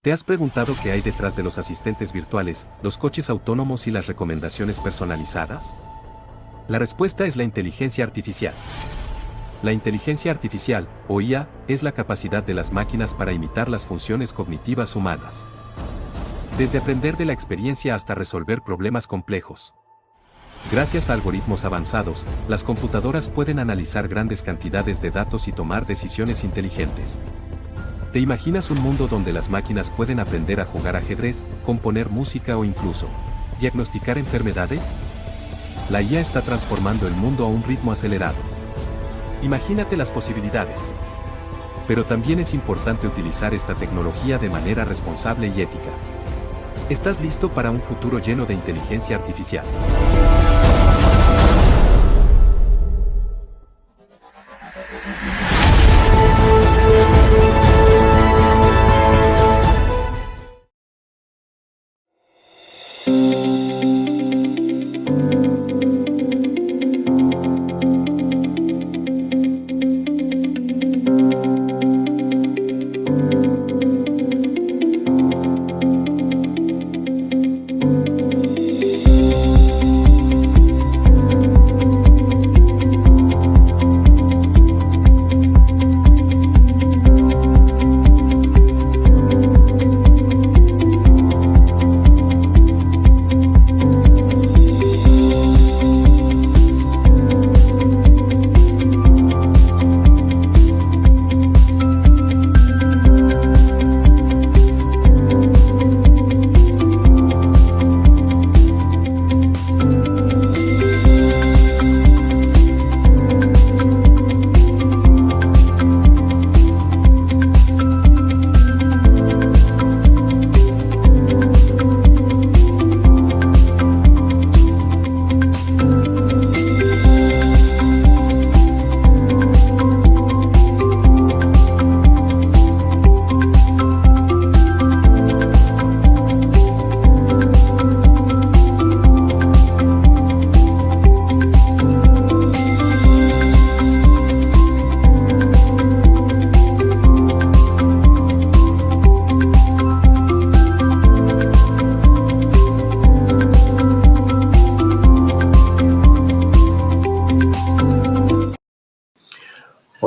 ¿Te has preguntado qué hay detrás de los asistentes virtuales, los coches autónomos y las recomendaciones personalizadas? La respuesta es la inteligencia artificial. La inteligencia artificial, o IA, es la capacidad de las máquinas para imitar las funciones cognitivas humanas. Desde aprender de la experiencia hasta resolver problemas complejos. Gracias a algoritmos avanzados, las computadoras pueden analizar grandes cantidades de datos y tomar decisiones inteligentes. ¿Te imaginas un mundo donde las máquinas pueden aprender a jugar ajedrez, componer música o incluso diagnosticar enfermedades? La IA está transformando el mundo a un ritmo acelerado. Imagínate las posibilidades. Pero también es importante utilizar esta tecnología de manera responsable y ética. ¿Estás listo para un futuro lleno de inteligencia artificial?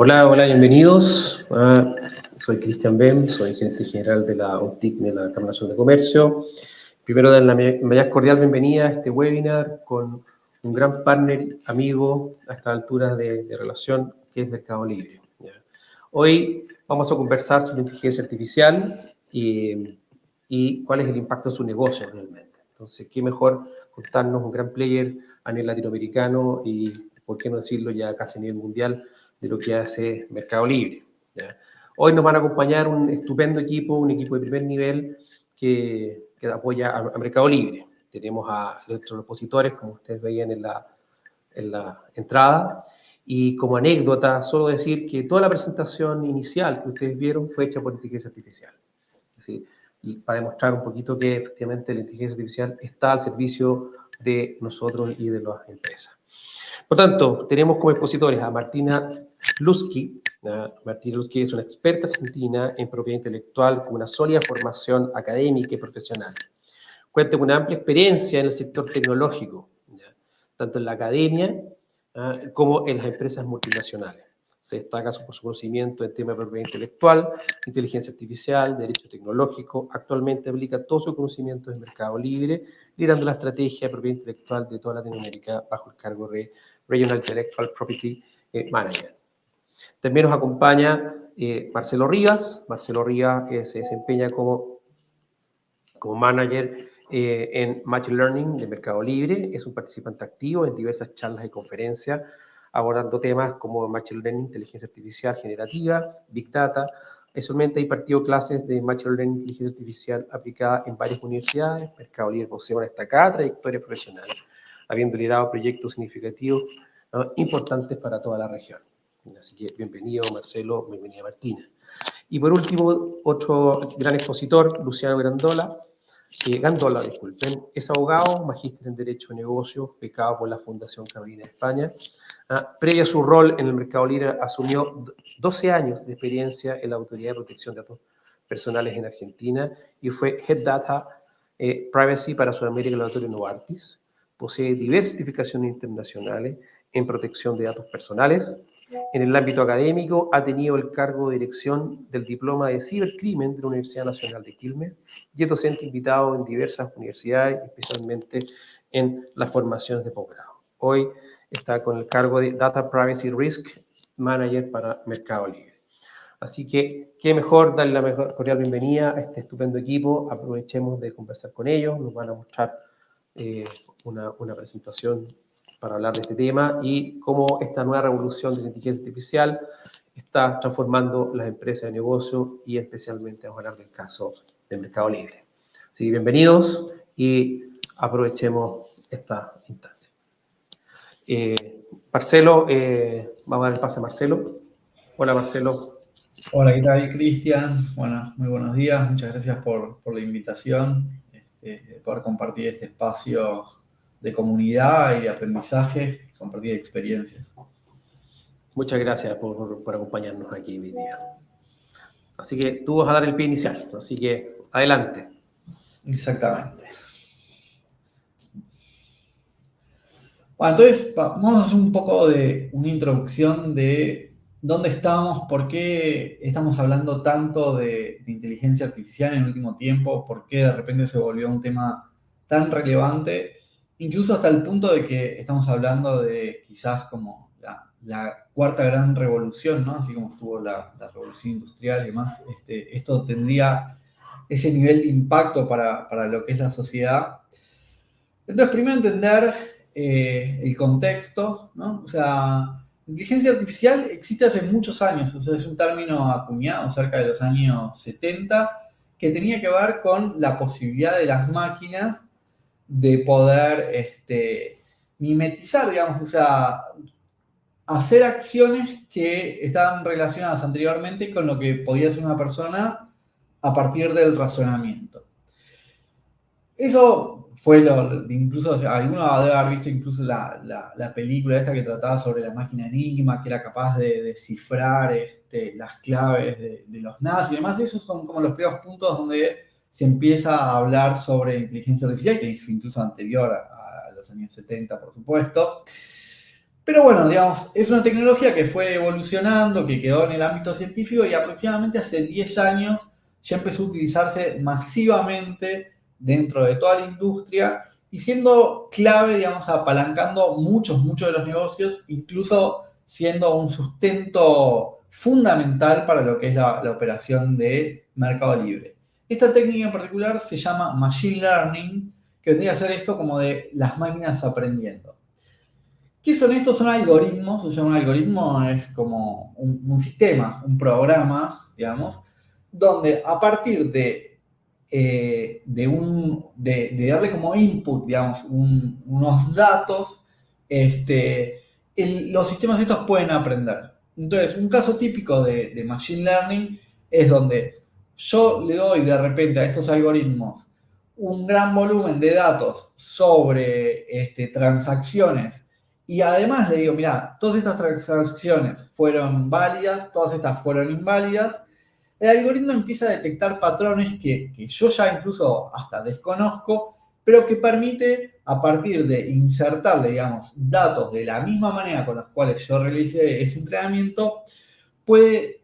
Hola, bienvenidos. Soy Cristian Bem, soy gerente general de la OPTIC de la Cámara Nacional de Comercio. Primero, dar la más cordial bienvenida a este webinar con un gran partner, amigo, a esta altura de relación, que es Mercado Libre. Hoy vamos a conversar sobre inteligencia artificial y cuál es el impacto en su negocio realmente. Entonces, qué mejor contarnos un gran player a nivel latinoamericano y, por qué no decirlo, ya casi a nivel mundial, de lo que hace Mercado Libre. ¿Ya? Hoy nos van a acompañar un estupendo equipo, un equipo de primer nivel que apoya a Mercado Libre. Tenemos a nuestros expositores, como ustedes veían en la entrada, y como anécdota, solo decir que toda la presentación inicial que ustedes vieron fue hecha por inteligencia artificial. Es decir, y para demostrar un poquito que efectivamente la inteligencia artificial está al servicio de nosotros y de las empresas. Por tanto, tenemos como expositores a Martina Lusky. Martina Lusky es una experta argentina en propiedad intelectual con una sólida formación académica y profesional. Cuenta con una amplia experiencia en el sector tecnológico, tanto en la academia como en las empresas multinacionales. Se destaca por su conocimiento en temas de propiedad intelectual, inteligencia artificial, derecho tecnológico. Actualmente aplica todo su conocimiento en Mercado Libre, liderando la estrategia de propiedad intelectual de toda Latinoamérica bajo el cargo de Regional Intellectual Property Manager. También nos acompaña Marcelo Rivas. Marcelo Rivas se desempeña como manager en Machine Learning de Mercado Libre. Es un participante activo en diversas charlas y conferencias, abordando temas como Machine Learning, inteligencia artificial generativa, Big Data. Actualmente ha impartido clases de Machine Learning, inteligencia artificial aplicada en varias universidades. Mercado Libre posee una destacada trayectoria profesional, habiendo liderado proyectos significativos importantes para toda la región. Así que bienvenido Marcelo, bienvenida Martina. Y por último, otro gran expositor, Luciano Gandola, es abogado, magíster en Derecho de Negocios, becado por la Fundación Carolina de España. Previo a su rol en el Mercado Libre, asumió 12 años de experiencia en la Autoridad de Protección de Datos personales en Argentina y fue Head Data Privacy para Sudamérica en el laboratorio Novartis. Posee diversas certificaciones internacionales en protección de datos personales. En el ámbito académico ha tenido el cargo de dirección del diploma de cibercrimen de la Universidad Nacional de Quilmes y es docente invitado en diversas universidades, especialmente en las formaciones de posgrado. Hoy está con el cargo de Data Privacy Risk Manager para Mercado Libre. Así que, qué mejor darle la mejor cordial bienvenida a este estupendo equipo. Aprovechemos de conversar con ellos. Nos van a mostrar una presentación para hablar de este tema y cómo esta nueva revolución de la inteligencia artificial está transformando las empresas de negocio y especialmente vamos a hablar del caso del Mercado Libre. Así que bienvenidos y aprovechemos esta instancia. Marcelo, vamos a dar el pase a Marcelo. Hola Marcelo. Hola, ¿qué tal, Cristian? Bueno, muy buenos días. Muchas gracias por la invitación, de poder compartir este espacio de comunidad y de aprendizaje, compartir experiencias. Muchas gracias por acompañarnos aquí hoy día. Así que tú vas a dar el pie inicial, así que adelante. Exactamente. Bueno, entonces vamos a hacer un poco de una introducción de dónde estamos, por qué estamos hablando tanto de inteligencia artificial en el último tiempo, por qué de repente se volvió un tema tan relevante, incluso hasta el punto de que estamos hablando de quizás como la cuarta gran revolución, ¿no? Así como estuvo la revolución industrial y demás, esto tendría ese nivel de impacto para lo que es la sociedad. Entonces, primero entender el contexto, ¿no? O sea, inteligencia artificial existe hace muchos años, o sea, es un término acuñado cerca de los años 70 que tenía que ver con la posibilidad de las máquinas de poder mimetizar, digamos, o sea, hacer acciones que estaban relacionadas anteriormente con lo que podía hacer una persona a partir del razonamiento. Eso fue incluso, o sea, alguno debe haber visto incluso la película esta que trataba sobre la máquina Enigma, que era capaz de descifrar las claves de los nazis y demás. Esos son como los primeros puntos donde se empieza a hablar sobre inteligencia artificial, que es incluso anterior a los años 70, por supuesto. Pero bueno, digamos, es una tecnología que fue evolucionando, que quedó en el ámbito científico y aproximadamente hace 10 años ya empezó a utilizarse masivamente dentro de toda la industria y siendo clave, digamos, apalancando muchos de los negocios, incluso siendo un sustento fundamental para lo que es la operación de Mercado Libre. Esta técnica en particular se llama Machine Learning, que vendría a ser esto como de las máquinas aprendiendo. ¿Qué son estos? Son algoritmos, o sea, un algoritmo es como un sistema, un programa, digamos, donde a partir de darle como input, digamos, unos datos, los sistemas estos pueden aprender. Entonces, un caso típico de Machine Learning es donde yo le doy de repente a estos algoritmos un gran volumen de datos sobre transacciones y además le digo, mira, todas estas transacciones fueron válidas, todas estas fueron inválidas. El algoritmo empieza a detectar patrones que yo ya incluso hasta desconozco, pero que permite, a partir de insertarle, digamos, datos de la misma manera con los cuales yo realicé ese entrenamiento, puede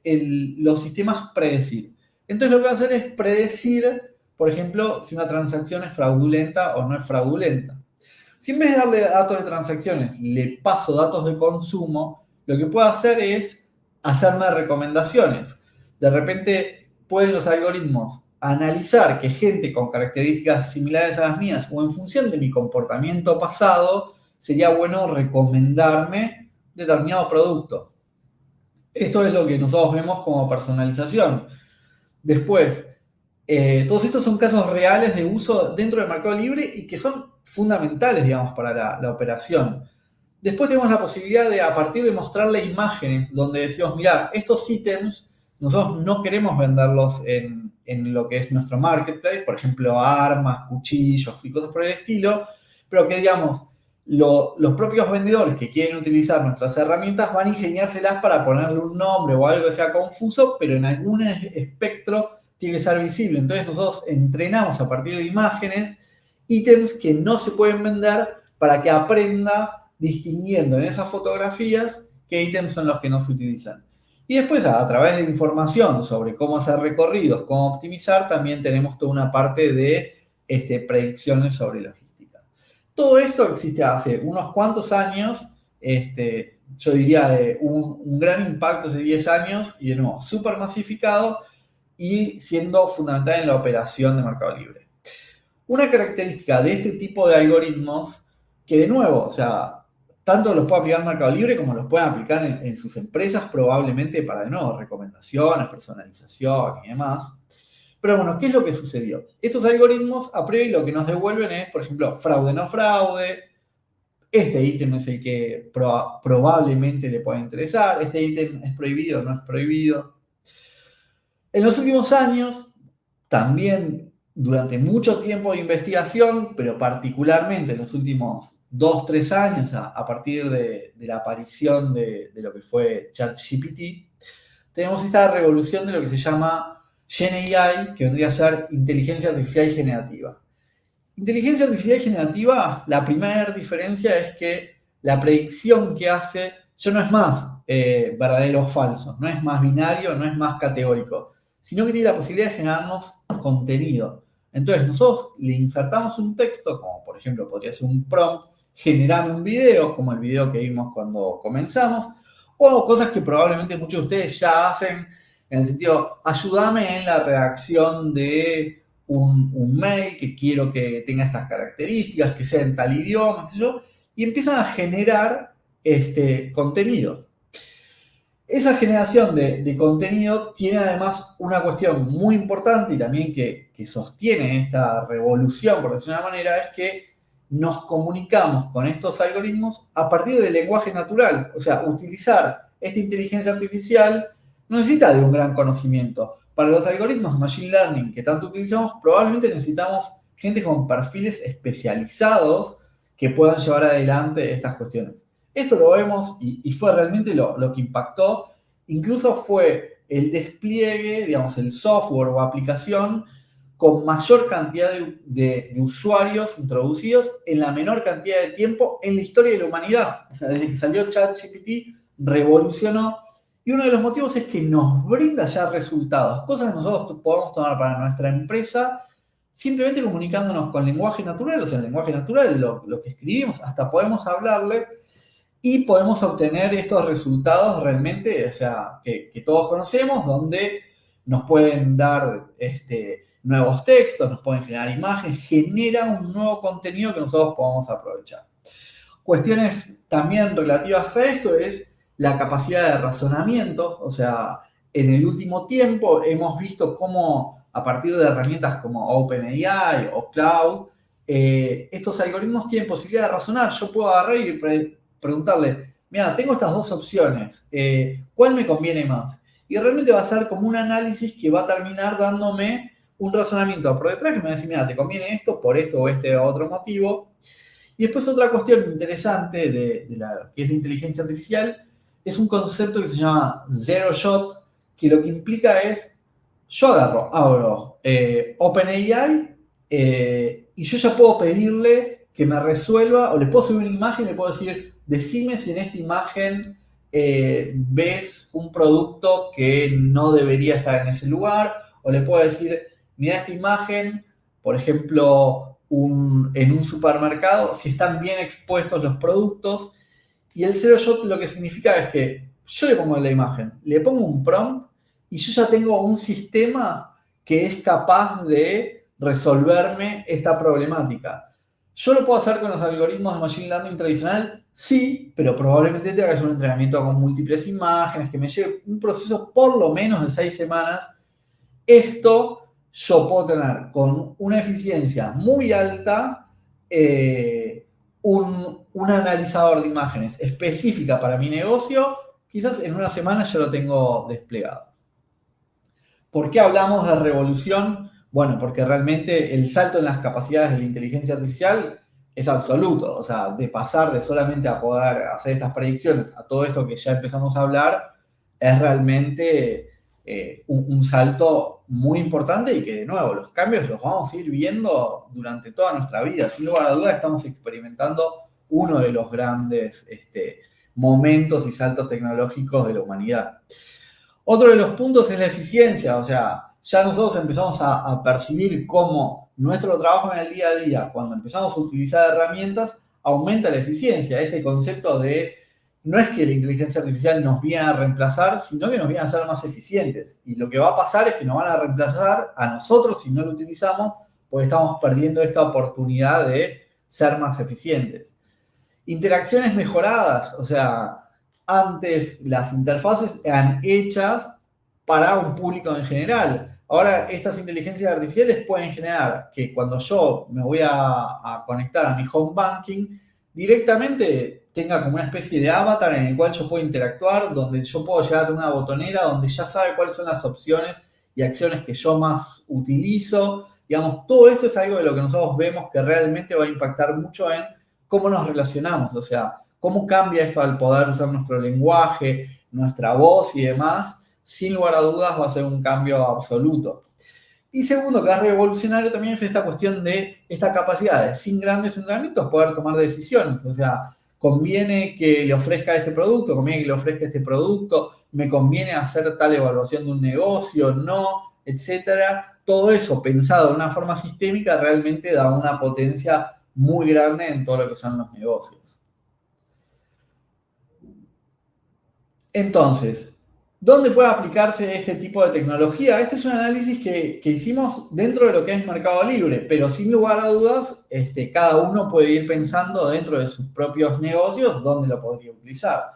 los sistemas predecir. Entonces lo que va a hacer es predecir, por ejemplo, si una transacción es fraudulenta o no es fraudulenta. Si en vez de darle datos de transacciones le paso datos de consumo, lo que puedo hacer es hacerme recomendaciones. De repente pueden los algoritmos analizar que gente con características similares a las mías o en función de mi comportamiento pasado, sería bueno recomendarme determinado producto. Esto es lo que nosotros vemos como personalización. Después, todos estos son casos reales de uso dentro del Mercado Libre y que son fundamentales, digamos, para la operación. Después tenemos la posibilidad de, a partir de mostrarle imágenes, donde decimos, mirá, estos ítems nosotros no queremos venderlos en lo que es nuestro marketplace, por ejemplo, armas, cuchillos y cosas por el estilo, pero que, digamos, los propios vendedores que quieren utilizar nuestras herramientas van a ingeniárselas para ponerle un nombre o algo que sea confuso, pero en algún espectro tiene que ser visible. Entonces nosotros entrenamos a partir de imágenes ítems que no se pueden vender para que aprenda distinguiendo en esas fotografías qué ítems son los que no se utilizan. Y después, a través de información sobre cómo hacer recorridos, cómo optimizar, también tenemos toda una parte de predicciones sobre logística. Todo esto existe hace unos cuantos años, yo diría de un gran impacto hace 10 años, y de nuevo, súper masificado y siendo fundamental en la operación de Mercado Libre. Una característica de este tipo de algoritmos, que de nuevo, o sea, tanto los puede aplicar Mercado Libre como los pueden aplicar en sus empresas, probablemente para, de nuevo, recomendaciones, personalización y demás. Pero bueno, ¿qué es lo que sucedió? Estos algoritmos, a priori, lo que nos devuelven es, por ejemplo, fraude no fraude, este ítem es el que probablemente le pueda interesar, este ítem es prohibido o no es prohibido. En los últimos años, también durante mucho tiempo de investigación, pero particularmente en los últimos 2-3 años, a partir de la aparición de lo que fue ChatGPT, tenemos esta revolución de lo que se llama GenAI, que vendría a ser inteligencia artificial generativa. Inteligencia artificial generativa, la primera diferencia es que la predicción que hace ya no es más verdadero o falso, no es más binario, no es más categórico, sino que tiene la posibilidad de generarnos contenido. Entonces nosotros le insertamos un texto, como por ejemplo podría ser un prompt, generar un video, como el video que vimos cuando comenzamos, o cosas que probablemente muchos de ustedes ya hacen, en el sentido, ayúdame en la redacción de un mail que quiero que tenga estas características, que sea en tal idioma, qué sé yo, y empiezan a generar contenido. Esa generación de contenido tiene además una cuestión muy importante y también que sostiene esta revolución, por decirlo de una manera, es que nos comunicamos con estos algoritmos a partir del lenguaje natural. O sea, utilizar esta inteligencia artificial no necesita de un gran conocimiento. Para los algoritmos de Machine Learning que tanto utilizamos, probablemente necesitamos gente con perfiles especializados que puedan llevar adelante estas cuestiones. Esto lo vemos y fue realmente lo que impactó. Incluso fue el despliegue, digamos, el software o aplicación con mayor cantidad de usuarios introducidos en la menor cantidad de tiempo en la historia de la humanidad. O sea, desde que salió ChatGPT, revolucionó. Y uno de los motivos es que nos brinda ya resultados, cosas que nosotros podemos tomar para nuestra empresa, simplemente comunicándonos con lenguaje natural. O sea, el lenguaje natural, lo que escribimos, hasta podemos hablarles y podemos obtener estos resultados realmente, o sea, que todos conocemos, donde nos pueden dar nuevos textos, nos pueden generar imágenes, genera un nuevo contenido que nosotros podamos aprovechar. Cuestiones también relativas a esto es la capacidad de razonamiento. O sea, en el último tiempo hemos visto cómo a partir de herramientas como OpenAI o Cloud, estos algoritmos tienen posibilidad de razonar. Yo puedo agarrar y preguntarle, mira, tengo estas dos opciones, ¿cuál me conviene más? Y realmente va a ser como un análisis que va a terminar dándome un razonamiento por detrás que me va a decir, mira, te conviene esto por esto o este otro motivo. Y después otra cuestión interesante que es la inteligencia artificial es un concepto que se llama Zero Shot, que lo que implica es, yo abro OpenAI y yo ya puedo pedirle que me resuelva, o le puedo subir una imagen y le puedo decir, decime si en esta imagen ves un producto que no debería estar en ese lugar, o le puedo decir, mira esta imagen, por ejemplo, en un supermercado, si están bien expuestos los productos. Y el Zero Shot lo que significa es que yo le pongo la imagen, le pongo un prompt y yo ya tengo un sistema que es capaz de resolverme esta problemática. ¿Yo lo puedo hacer con los algoritmos de Machine Learning tradicional? Sí, pero probablemente tenga que hacer un entrenamiento con múltiples imágenes, que me lleve un proceso por lo menos de 6 semanas. Esto yo puedo tener con una eficiencia muy alta un analizador de imágenes específica para mi negocio, quizás en una semana ya lo tengo desplegado. ¿Por qué hablamos de revolución? Bueno, porque realmente el salto en las capacidades de la inteligencia artificial es absoluto. O sea, de pasar de solamente a poder hacer estas predicciones a todo esto que ya empezamos a hablar, es realmente un salto muy importante y que, de nuevo, los cambios los vamos a ir viendo durante toda nuestra vida. Sin lugar a dudas, estamos experimentando uno de los grandes momentos y saltos tecnológicos de la humanidad. Otro de los puntos es la eficiencia, o sea, ya nosotros empezamos a percibir cómo nuestro trabajo en el día a día, cuando empezamos a utilizar herramientas, aumenta la eficiencia. Este concepto de no es que la inteligencia artificial nos viene a reemplazar, sino que nos viene a hacer más eficientes. Y lo que va a pasar es que nos van a reemplazar a nosotros si no lo utilizamos, porque estamos perdiendo esta oportunidad de ser más eficientes. Interacciones mejoradas, o sea, antes las interfaces eran hechas para un público en general. Ahora estas inteligencias artificiales pueden generar que cuando yo me voy a conectar a mi home banking, directamente tenga como una especie de avatar en el cual yo puedo interactuar, donde yo puedo llegar a una botonera donde ya sabe cuáles son las opciones y acciones que yo más utilizo. Digamos, todo esto es algo de lo que nosotros vemos que realmente va a impactar mucho en cómo nos relacionamos, o sea, cómo cambia esto al poder usar nuestro lenguaje, nuestra voz y demás. Sin lugar a dudas va a ser un cambio absoluto. Y segundo, que es revolucionario también, es esta cuestión de esta capacidad de, sin grandes entrenamientos, poder tomar decisiones. O sea, conviene que le ofrezca este producto, conviene que le ofrezca este producto, me conviene hacer tal evaluación de un negocio, no, etcétera. Todo eso pensado de una forma sistémica realmente da una potencia muy grande en todo lo que son los negocios. Entonces, ¿dónde puede aplicarse este tipo de tecnología? Este es un análisis que hicimos dentro de lo que es Mercado Libre, pero sin lugar a dudas, cada uno puede ir pensando dentro de sus propios negocios dónde lo podría utilizar.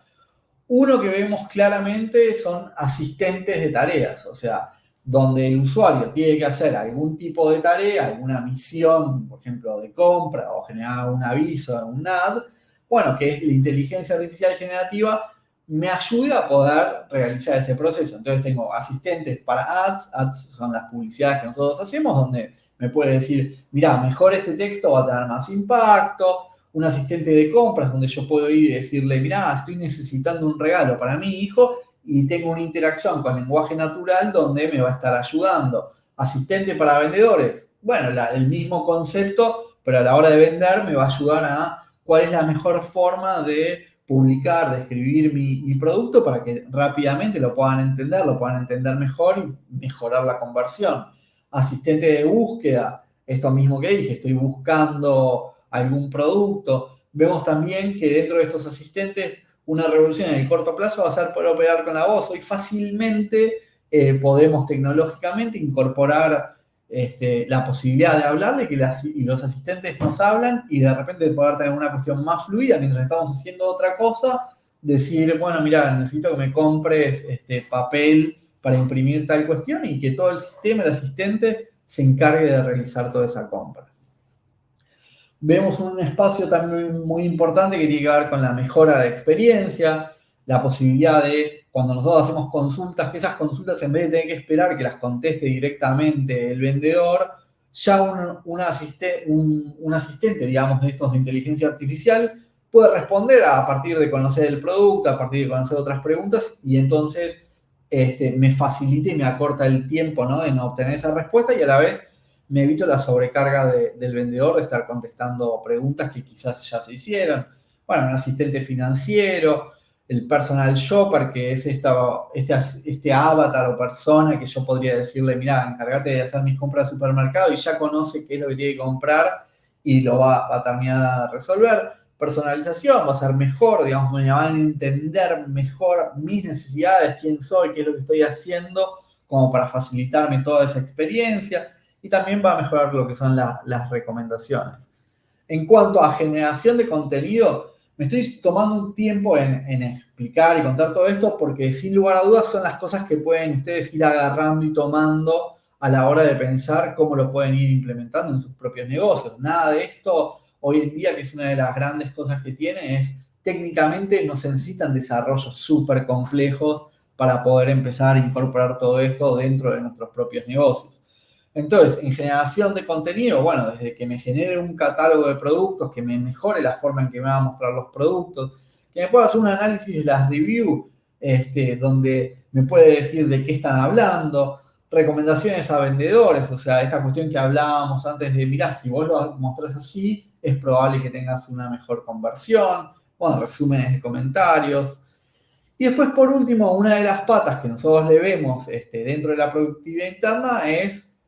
Uno que vemos claramente son asistentes de tareas, o sea, donde el usuario tiene que hacer algún tipo de tarea, alguna misión, por ejemplo, de compra o generar un aviso, un ad, bueno, que es la inteligencia artificial generativa, me ayuda a poder realizar ese proceso. Entonces tengo asistentes para ads son las publicidades que nosotros hacemos, donde me puede decir, mira, mejor este texto va a tener más impacto. Un asistente de compras donde yo puedo ir y decirle, mira, estoy necesitando un regalo para mi hijo y tengo una interacción con lenguaje natural donde me va a estar ayudando. Asistente para vendedores, bueno, el mismo concepto, pero a la hora de vender me va a ayudar a cuál es la mejor forma de publicar, de escribir mi producto para que rápidamente lo puedan entender mejor y mejorar la conversión. Asistente de búsqueda, esto mismo que dije, estoy buscando algún producto. Vemos también que dentro de estos asistentes una revolución en el corto plazo va a ser poder operar con la voz. Hoy fácilmente podemos tecnológicamente incorporar la posibilidad de hablarle y los asistentes nos hablan y de repente poder tener una cuestión más fluida mientras estamos haciendo otra cosa, decir, bueno, mira, necesito que me compres papel para imprimir tal cuestión y que todo el sistema, el asistente, se encargue de realizar toda esa compra. Vemos un espacio también muy importante que tiene que ver con la mejora de experiencia, la posibilidad de, cuando nosotros hacemos consultas, que esas consultas en vez de tener que esperar que las conteste directamente el vendedor, ya un asistente, digamos, de estos de inteligencia artificial, puede responder a partir de conocer el producto, a partir de conocer otras preguntas, y entonces me facilita y me acorta el tiempo, ¿no?, en obtener esa respuesta y a la vez me evito la sobrecarga del vendedor de estar contestando preguntas que quizás ya se hicieron. Bueno, un asistente financiero, el personal shopper, que es este avatar o persona que yo podría decirle, mira, encárgate de hacer mis compras de supermercado y ya conoce qué es lo que tiene que comprar y lo va a terminar de resolver. Personalización va a ser mejor, digamos, me van a entender mejor mis necesidades, quién soy, qué es lo que estoy haciendo, como para facilitarme toda esa experiencia. Y también va a mejorar lo que son las recomendaciones. En cuanto a generación de contenido, me estoy tomando un tiempo en explicar y contar todo esto porque sin lugar a dudas son las cosas que pueden ustedes ir agarrando y tomando a la hora de pensar cómo lo pueden ir implementando en sus propios negocios. Nada de esto hoy en día, que es una de las grandes cosas que tiene, es técnicamente no se necesitan desarrollos súper complejos para poder empezar a incorporar todo esto dentro de nuestros propios negocios. Entonces, en generación de contenido, bueno, desde que me genere un catálogo de productos, que me mejore la forma en que me va a mostrar los productos, que me pueda hacer un análisis de las reviews, donde me puede decir de qué están hablando, recomendaciones a vendedores, o sea, esta cuestión que hablábamos antes de, mirá, si vos lo mostrás así, es probable que tengas una mejor conversión, bueno, resúmenes de comentarios. Y después, por último, una de las patas que nosotros le vemos dentro de la productividad interna es,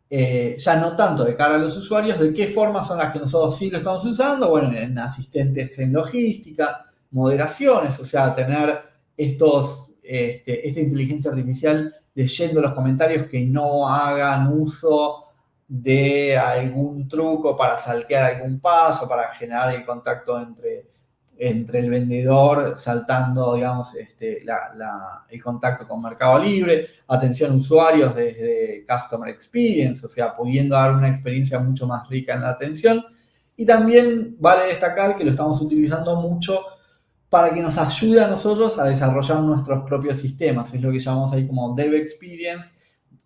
ya no tanto de cara a los usuarios, de qué formas son las que nosotros sí lo estamos usando, bueno, en asistentes en logística, moderaciones, o sea, tener esta inteligencia artificial leyendo los comentarios que no hagan uso de algún truco para saltear algún paso, para generar el contacto entre el vendedor saltando, digamos, el contacto con Mercado Libre, atención a usuarios desde Customer Experience, o sea, pudiendo dar una experiencia mucho más rica en la atención. Y también vale destacar que lo estamos utilizando mucho para que nos ayude a nosotros a desarrollar nuestros propios sistemas. Es lo que llamamos ahí como Dev Experience,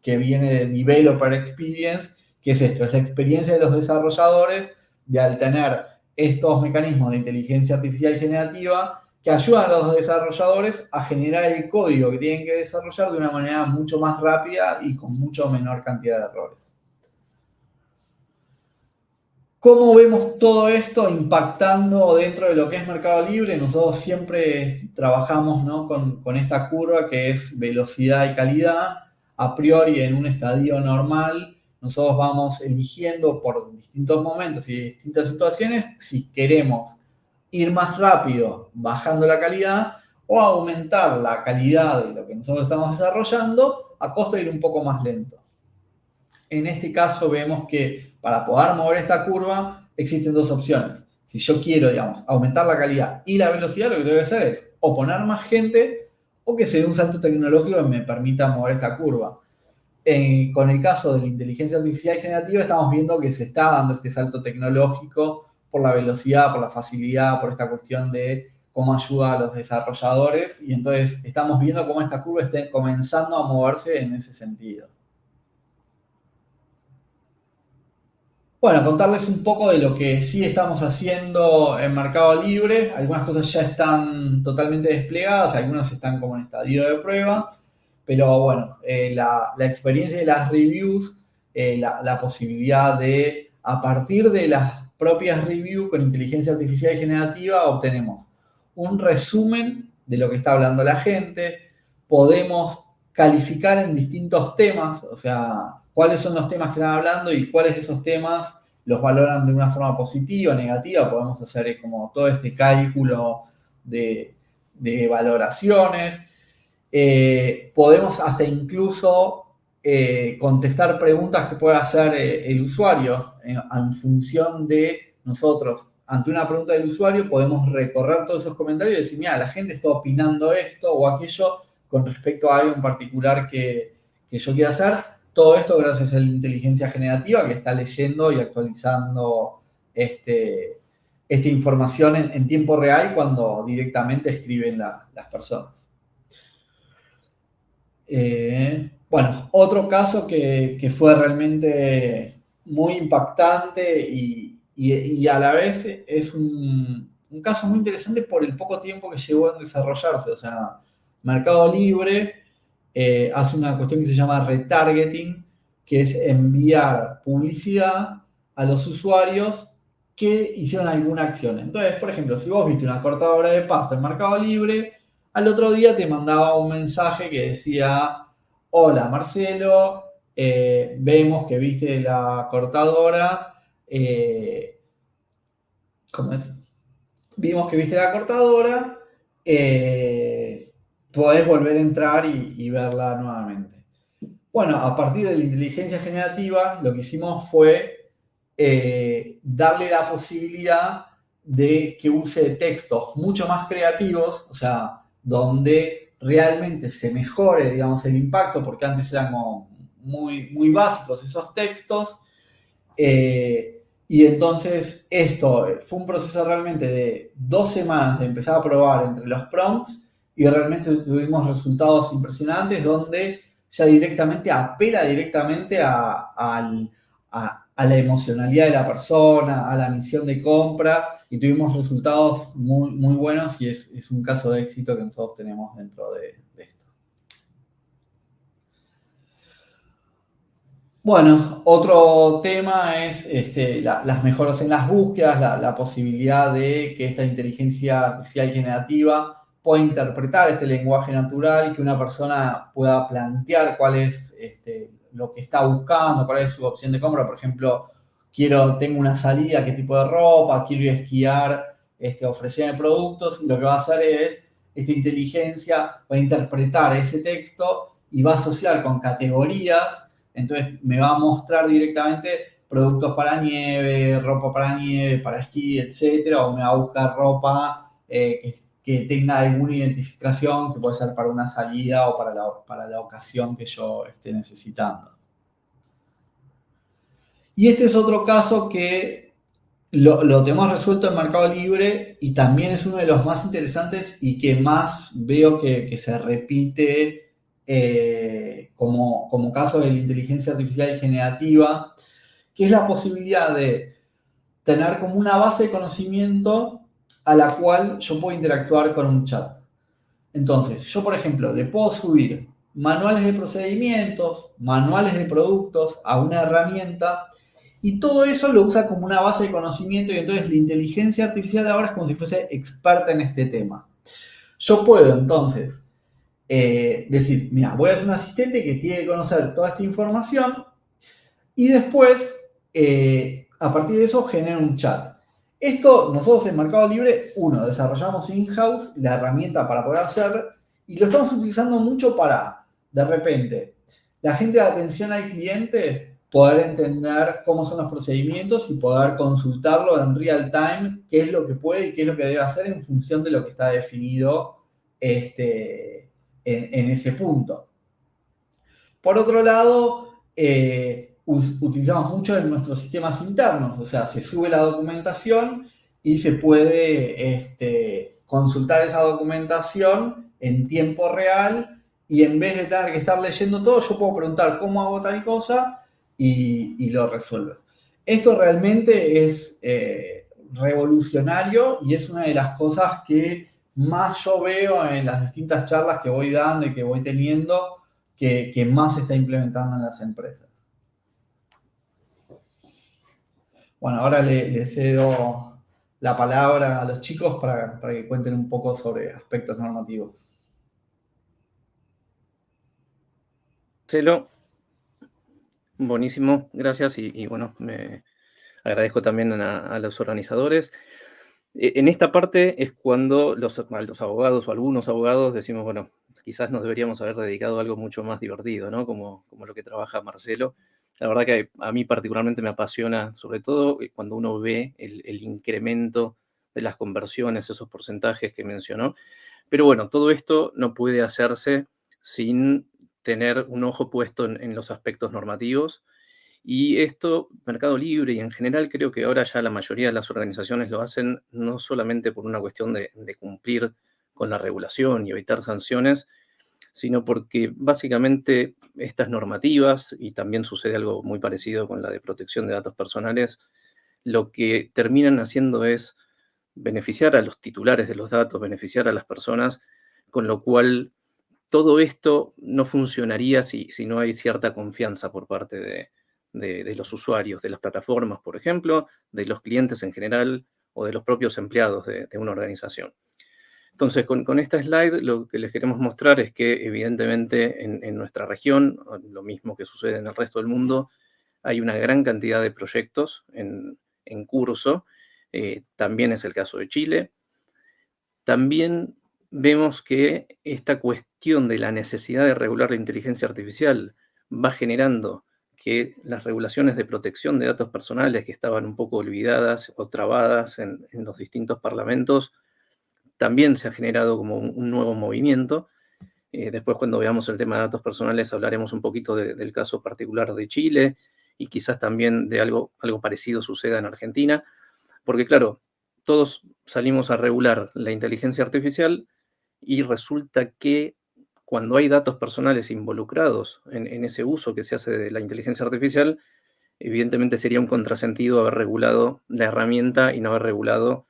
que viene de Developer Experience, que es esto, es la experiencia de los desarrolladores de al tener estos mecanismos de inteligencia artificial generativa que ayudan a los desarrolladores a generar el código que tienen que desarrollar de una manera mucho más rápida y con mucho menor cantidad de errores. ¿Cómo vemos todo esto impactando dentro de lo que es Mercado Libre? Nosotros siempre trabajamos, ¿no?, con esta curva que es velocidad y calidad. A priori, en un estadio normal, nosotros vamos eligiendo por distintos momentos y distintas situaciones si queremos ir más rápido bajando la calidad o aumentar la calidad de lo que nosotros estamos desarrollando a costo de ir un poco más lento. En este caso vemos que para poder mover esta curva existen dos opciones. Si yo quiero, digamos, aumentar la calidad y la velocidad, lo que tengo que hacer es o poner más gente o que se dé un salto tecnológico que me permita mover esta curva. Con el caso de la inteligencia artificial generativa estamos viendo que se está dando este salto tecnológico por la velocidad, por la facilidad, por esta cuestión de cómo ayuda a los desarrolladores, y entonces estamos viendo cómo esta curva está comenzando a moverse en ese sentido. Bueno, contarles un poco de lo que sí estamos haciendo en Mercado Libre. Algunas cosas ya están totalmente desplegadas, algunas están como en estadio de prueba, pero bueno, la experiencia de las reviews, la posibilidad de, a partir de las propias reviews con inteligencia artificial generativa, obtenemos un resumen de lo que está hablando la gente, podemos calificar en distintos temas, o sea, cuáles son los temas que están hablando y cuáles de esos temas los valoran de una forma positiva o negativa. Podemos hacer como todo este cálculo de valoraciones. Podemos hasta incluso contestar preguntas que pueda hacer el usuario en función de nosotros. Ante una pregunta del usuario podemos recorrer todos esos comentarios y decir, mira, la gente está opinando esto o aquello con respecto a algo en particular que yo quiera hacer. Todo esto gracias a la inteligencia generativa que está leyendo y actualizando esta información en tiempo real cuando directamente escriben las personas. Bueno, otro caso que fue realmente muy impactante y a la vez es un caso muy interesante por el poco tiempo que llevó en desarrollarse. O sea, Mercado Libre hace una cuestión que se llama retargeting, que es enviar publicidad a los usuarios que hicieron alguna acción. Entonces, por ejemplo, si vos viste una cortadora de pasto en Mercado Libre, al otro día te mandaba un mensaje que decía, hola Marcelo, vemos que viste la cortadora, ¿cómo es? Vimos que viste la cortadora, podés volver a entrar y verla nuevamente. Bueno, a partir de la inteligencia generativa, lo que hicimos fue darle la posibilidad de que use textos mucho más creativos, o sea, donde realmente se mejore, digamos, el impacto, porque antes eran como muy, muy básicos esos textos. Y entonces esto fue un proceso realmente de 2 semanas de empezar a probar entre los prompts y realmente tuvimos resultados impresionantes donde ya directamente apela directamente a la emocionalidad de la persona, a la misión de compra, y tuvimos resultados muy, muy buenos y es un caso de éxito que nosotros tenemos dentro de esto. Bueno, otro tema es las mejoras en las búsquedas, la posibilidad de que esta inteligencia artificial generativa pueda interpretar este lenguaje natural, que una persona pueda plantear cuál es lo que está buscando, cuál es su opción de compra. Por ejemplo, tengo una salida, qué tipo de ropa, quiero ir a esquiar, ofrecerme productos. Lo que va a hacer es, esta inteligencia va a interpretar ese texto y va a asociar con categorías. Entonces me va a mostrar directamente productos para nieve, ropa para nieve, para esquí, etcétera, o me va a buscar ropa que tenga alguna identificación, que puede ser para una salida o para la ocasión que yo esté necesitando. Y este es otro caso que lo tenemos resuelto en Mercado Libre y también es uno de los más interesantes y que más veo que se repite como caso de la inteligencia artificial generativa, que es la posibilidad de tener como una base de conocimiento a la cual yo puedo interactuar con un chat. Entonces, yo, por ejemplo, le puedo subir manuales de procedimientos, manuales de productos a una herramienta y todo eso lo usa como una base de conocimiento y entonces la inteligencia artificial ahora es como si fuese experta en este tema. Yo puedo entonces decir, mira, voy a hacer un asistente que tiene que conocer toda esta información y después, a partir de eso, genera un chat. Esto nosotros en Mercado Libre, desarrollamos in-house la herramienta para poder hacer y lo estamos utilizando mucho para, de repente, la gente de atención al cliente poder entender cómo son los procedimientos y poder consultarlo en real time, qué es lo que puede y qué es lo que debe hacer en función de lo que está definido en ese punto. Por otro lado, utilizamos mucho en nuestros sistemas internos, o sea, se sube la documentación y se puede consultar esa documentación en tiempo real y en vez de tener que estar leyendo todo, yo puedo preguntar cómo hago tal cosa y lo resuelvo. Esto realmente es revolucionario y es una de las cosas que más yo veo en las distintas charlas que voy dando y que voy teniendo que más se está implementando en las empresas. Bueno, ahora le cedo la palabra a los chicos para que cuenten un poco sobre aspectos normativos. Marcelo, buenísimo, gracias y bueno, me agradezco también a los organizadores. En esta parte es cuando los abogados o algunos abogados decimos, bueno, quizás nos deberíamos haber dedicado a algo mucho más divertido, ¿no? Como lo que trabaja Marcelo. La verdad que a mí particularmente me apasiona, sobre todo cuando uno ve el incremento de las conversiones, esos porcentajes que mencionó. Pero bueno, todo esto no puede hacerse sin tener un ojo puesto en los aspectos normativos. Y esto, Mercado Libre y en general creo que ahora ya la mayoría de las organizaciones lo hacen no solamente por una cuestión de cumplir con la regulación y evitar sanciones, sino porque básicamente estas normativas, y también sucede algo muy parecido con la de protección de datos personales, lo que terminan haciendo es beneficiar a los titulares de los datos, beneficiar a las personas, con lo cual todo esto no funcionaría si no hay cierta confianza por parte de los usuarios, de las plataformas, por ejemplo, de los clientes en general o de los propios empleados de una organización. Entonces, con esta slide lo que les queremos mostrar es que evidentemente en nuestra región, lo mismo que sucede en el resto del mundo, hay una gran cantidad de proyectos en curso. También es el caso de Chile. También vemos que esta cuestión de la necesidad de regular la inteligencia artificial va generando que las regulaciones de protección de datos personales que estaban un poco olvidadas o trabadas en los distintos parlamentos, también se ha generado como un nuevo movimiento. Después, cuando veamos el tema de datos personales, hablaremos un poquito del caso particular de Chile y quizás también de algo parecido suceda en Argentina, porque claro, todos salimos a regular la inteligencia artificial y resulta que cuando hay datos personales involucrados en ese uso que se hace de la inteligencia artificial, evidentemente sería un contrasentido haber regulado la herramienta y no haber regulado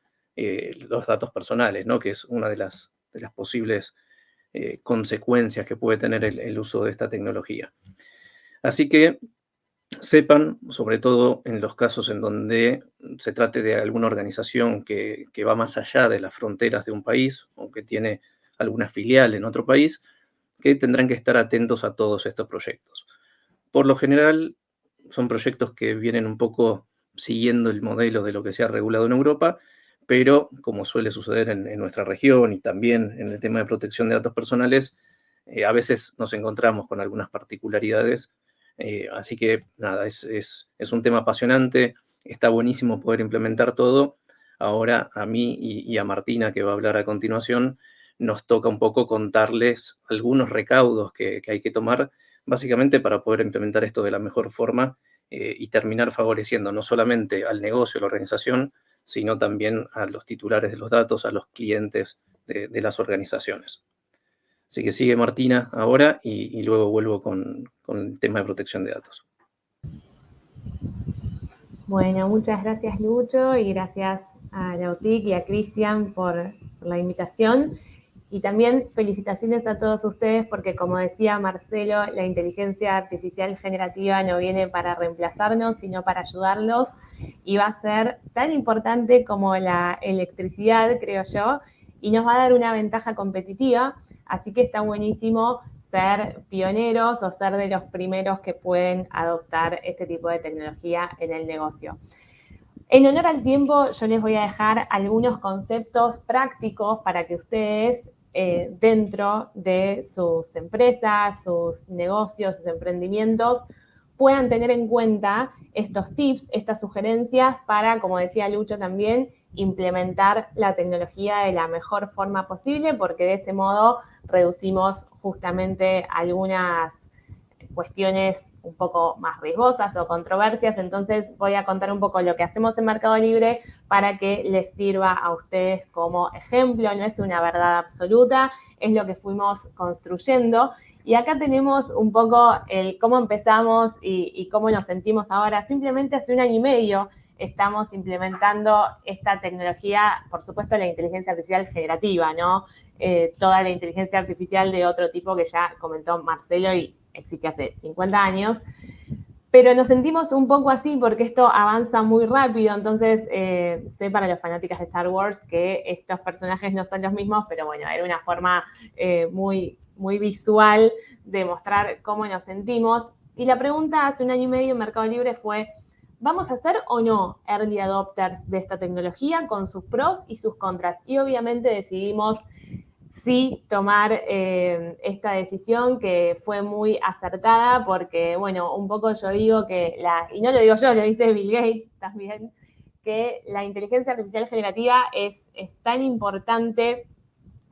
los datos personales, ¿no? Que es una de las posibles consecuencias que puede tener el uso de esta tecnología. Así que sepan, sobre todo en los casos en donde se trate de alguna organización que va más allá de las fronteras de un país o que tiene alguna filial en otro país, que tendrán que estar atentos a todos estos proyectos. Por lo general, son proyectos que vienen un poco siguiendo el modelo de lo que se ha regulado en Europa, pero como suele suceder en nuestra región y también en el tema de protección de datos personales, a veces nos encontramos con algunas particularidades. Así que nada, es un tema apasionante, está buenísimo poder implementar todo. Ahora a mí y a Martina, que va a hablar a continuación, nos toca un poco contarles algunos recaudos que hay que tomar, básicamente para poder implementar esto de la mejor forma y terminar favoreciendo no solamente al negocio, a la organización, sino también a los titulares de los datos, a los clientes de las organizaciones. Así que sigue Martina ahora y luego vuelvo con el tema de protección de datos. Bueno, muchas gracias Lucho y gracias a la OTIC y a Cristian por la invitación. Y también felicitaciones a todos ustedes porque, como decía Marcelo, la inteligencia artificial generativa no viene para reemplazarnos, sino para ayudarlos y va a ser tan importante como la electricidad, creo yo, y nos va a dar una ventaja competitiva, así que está buenísimo ser pioneros o ser de los primeros que pueden adoptar este tipo de tecnología en el negocio. En honor al tiempo, yo les voy a dejar algunos conceptos prácticos para que ustedes dentro de sus empresas, sus negocios, sus emprendimientos, puedan tener en cuenta estos tips, estas sugerencias para, como decía Lucho también, implementar la tecnología de la mejor forma posible, porque de ese modo reducimos justamente algunas cuestiones un poco más riesgosas o controversias. Entonces voy a contar un poco lo que hacemos en Mercado Libre para que les sirva a ustedes como ejemplo. No es una verdad absoluta, es lo que fuimos construyendo. Y acá tenemos un poco el cómo empezamos y cómo nos sentimos ahora. Simplemente hace 1 año y medio estamos implementando esta tecnología, por supuesto la inteligencia artificial generativa, ¿no? Toda la inteligencia artificial de otro tipo que ya comentó Marcelo y existe hace 50 años, pero nos sentimos un poco así porque esto avanza muy rápido. Entonces sé para los fanáticas de Star Wars que estos personajes no son los mismos, pero bueno, era una forma muy visual de mostrar cómo nos sentimos. Y la pregunta hace 1 año y medio en Mercado Libre fue, ¿vamos a ser o no early adopters de esta tecnología con sus pros y sus contras? Y obviamente decidimos sí tomar esta decisión que fue muy acertada porque, bueno, un poco yo digo que, y no lo digo yo, lo dice Bill Gates también, que la inteligencia artificial generativa es tan importante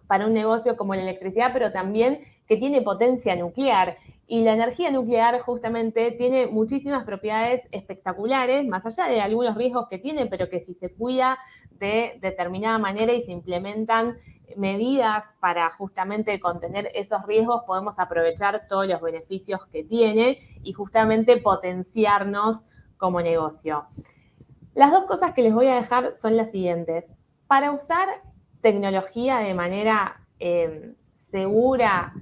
para un negocio como la electricidad, pero también que tiene potencia nuclear. Y la energía nuclear justamente tiene muchísimas propiedades espectaculares, más allá de algunos riesgos que tiene, pero que si se cuida de determinada manera y se implementan medidas para justamente contener esos riesgos, podemos aprovechar todos los beneficios que tiene y justamente potenciarnos como negocio. Las 2 cosas que les voy a dejar son las siguientes. Para usar tecnología de manera segura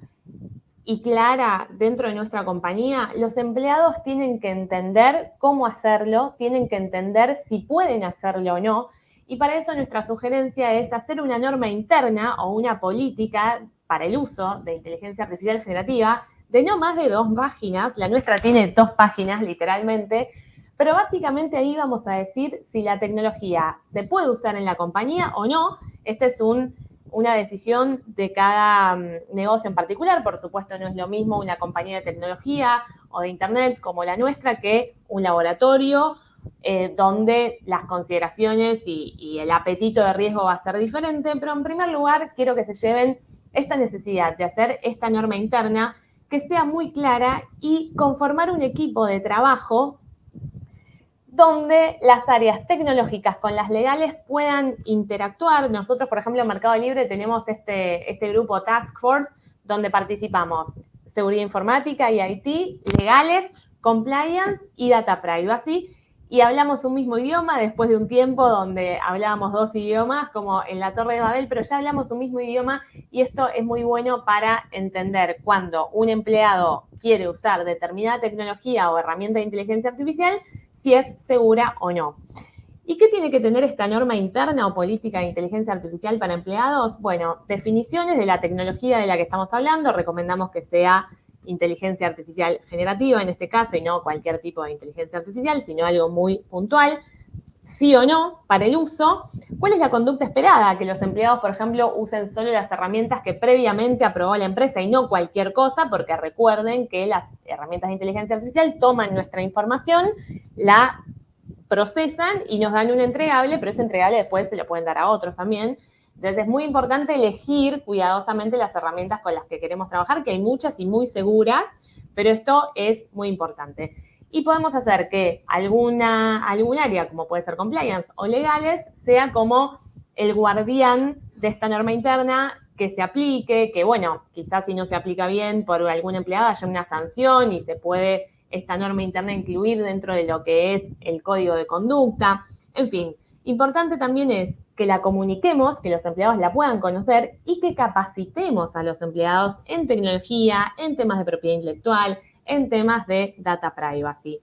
y clara dentro de nuestra compañía, los empleados tienen que entender cómo hacerlo, tienen que entender si pueden hacerlo o no. Y para eso nuestra sugerencia es hacer una norma interna o una política para el uso de inteligencia artificial generativa de no más de 2 páginas. La nuestra tiene 2 páginas, literalmente. Pero básicamente ahí vamos a decir si la tecnología se puede usar en la compañía o no. Esta es una decisión de cada negocio en particular. Por supuesto, no es lo mismo una compañía de tecnología o de internet como la nuestra que un laboratorio donde las consideraciones y el apetito de riesgo va a ser diferente. Pero en primer lugar, quiero que se lleven esta necesidad de hacer esta norma interna que sea muy clara y conformar un equipo de trabajo donde las áreas tecnológicas con las legales puedan interactuar. Nosotros, por ejemplo, en Mercado Libre tenemos este grupo Task Force, donde participamos seguridad informática y IT, legales, compliance y data privacy. y hablamos un mismo idioma después de un tiempo donde hablábamos 2 idiomas, como en la Torre de Babel, pero ya hablamos un mismo idioma y esto es muy bueno para entender cuando un empleado quiere usar determinada tecnología o herramienta de inteligencia artificial, si es segura o no. ¿Y qué tiene que tener esta norma interna o política de inteligencia artificial para empleados? Bueno, definiciones de la tecnología de la que estamos hablando. Recomendamos que sea inteligencia artificial generativa en este caso y no cualquier tipo de inteligencia artificial, sino algo muy puntual. Sí o no para el uso. ¿Cuál es la conducta esperada? Que los empleados, por ejemplo, usen solo las herramientas que previamente aprobó la empresa y no cualquier cosa, porque recuerden que las herramientas de inteligencia artificial toman nuestra información, la procesan y nos dan un entregable, pero ese entregable después se lo pueden dar a otros también. Entonces es muy importante elegir cuidadosamente las herramientas con las que queremos trabajar, que hay muchas y muy seguras, pero esto es muy importante. Y podemos hacer que algún área, como puede ser compliance o legales, sea como el guardián de esta norma interna, que se aplique, que bueno, quizás si no se aplica bien por algún empleado haya una sanción y se puede esta norma interna incluir dentro de lo que es el código de conducta. En fin, importante también es que la comuniquemos, que los empleados la puedan conocer y que capacitemos a los empleados en tecnología, en temas de propiedad intelectual, en temas de data privacy.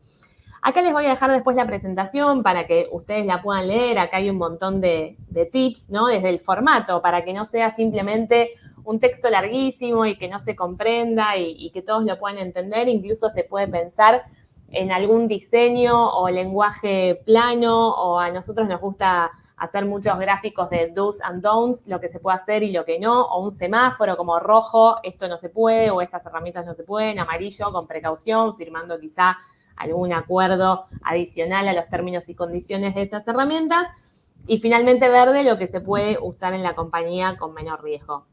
Acá les voy a dejar después la presentación para que ustedes la puedan leer. Acá hay un montón de tips, ¿no? Desde el formato, para que no sea simplemente un texto larguísimo y que no se comprenda y que todos lo puedan entender. Incluso se puede pensar en algún diseño o lenguaje plano, o a nosotros nos gusta hacer muchos gráficos de do's and don'ts, lo que se puede hacer y lo que no, o un semáforo como rojo, esto no se puede, o estas herramientas no se pueden, amarillo, con precaución, firmando quizá algún acuerdo adicional a los términos y condiciones de esas herramientas, y finalmente verde, lo que se puede usar en la compañía con menor riesgo.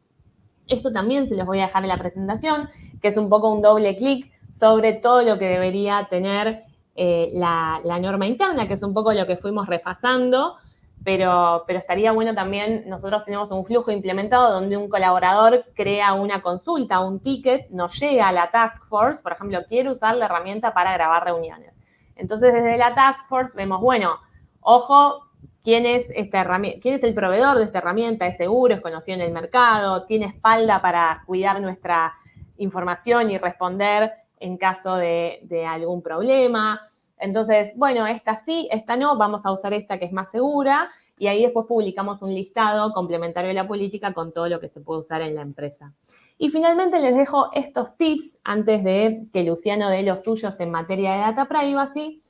Esto también se los voy a dejar en la presentación, que es un poco un doble clic sobre todo lo que debería tener la norma interna, que es un poco lo que fuimos repasando, pero estaría bueno también, nosotros tenemos un flujo implementado donde un colaborador crea una consulta, un ticket, nos llega a la task force, por ejemplo, quiero usar la herramienta para grabar reuniones. Entonces, desde la task force vemos, bueno, ojo, ¿quién es el proveedor de esta herramienta? ¿Es seguro? ¿Es conocido en el mercado? ¿Tiene espalda para cuidar nuestra información y responder en caso de algún problema? Entonces, bueno, esta sí, esta no, vamos a usar esta que es más segura, y ahí después publicamos un listado complementario de la política con todo lo que se puede usar en la empresa. Y finalmente les dejo estos tips antes de que Luciano dé los suyos en materia de data privacy,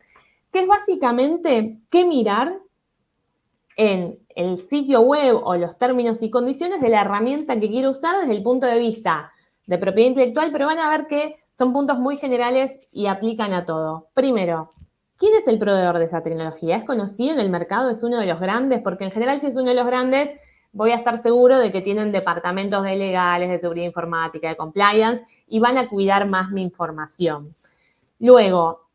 que es básicamente qué mirar en el sitio web o los términos y condiciones de la herramienta que quiero usar desde el punto de vista de propiedad intelectual, pero van a ver que son puntos muy generales y aplican a todo. Primero, ¿quién es el proveedor de esa tecnología? ¿Es conocido en el mercado? ¿Es uno de los grandes? Porque en general, si es uno de los grandes, voy a estar seguro de que tienen departamentos de legales, de seguridad informática, de compliance, y van a cuidar más mi información. Luego,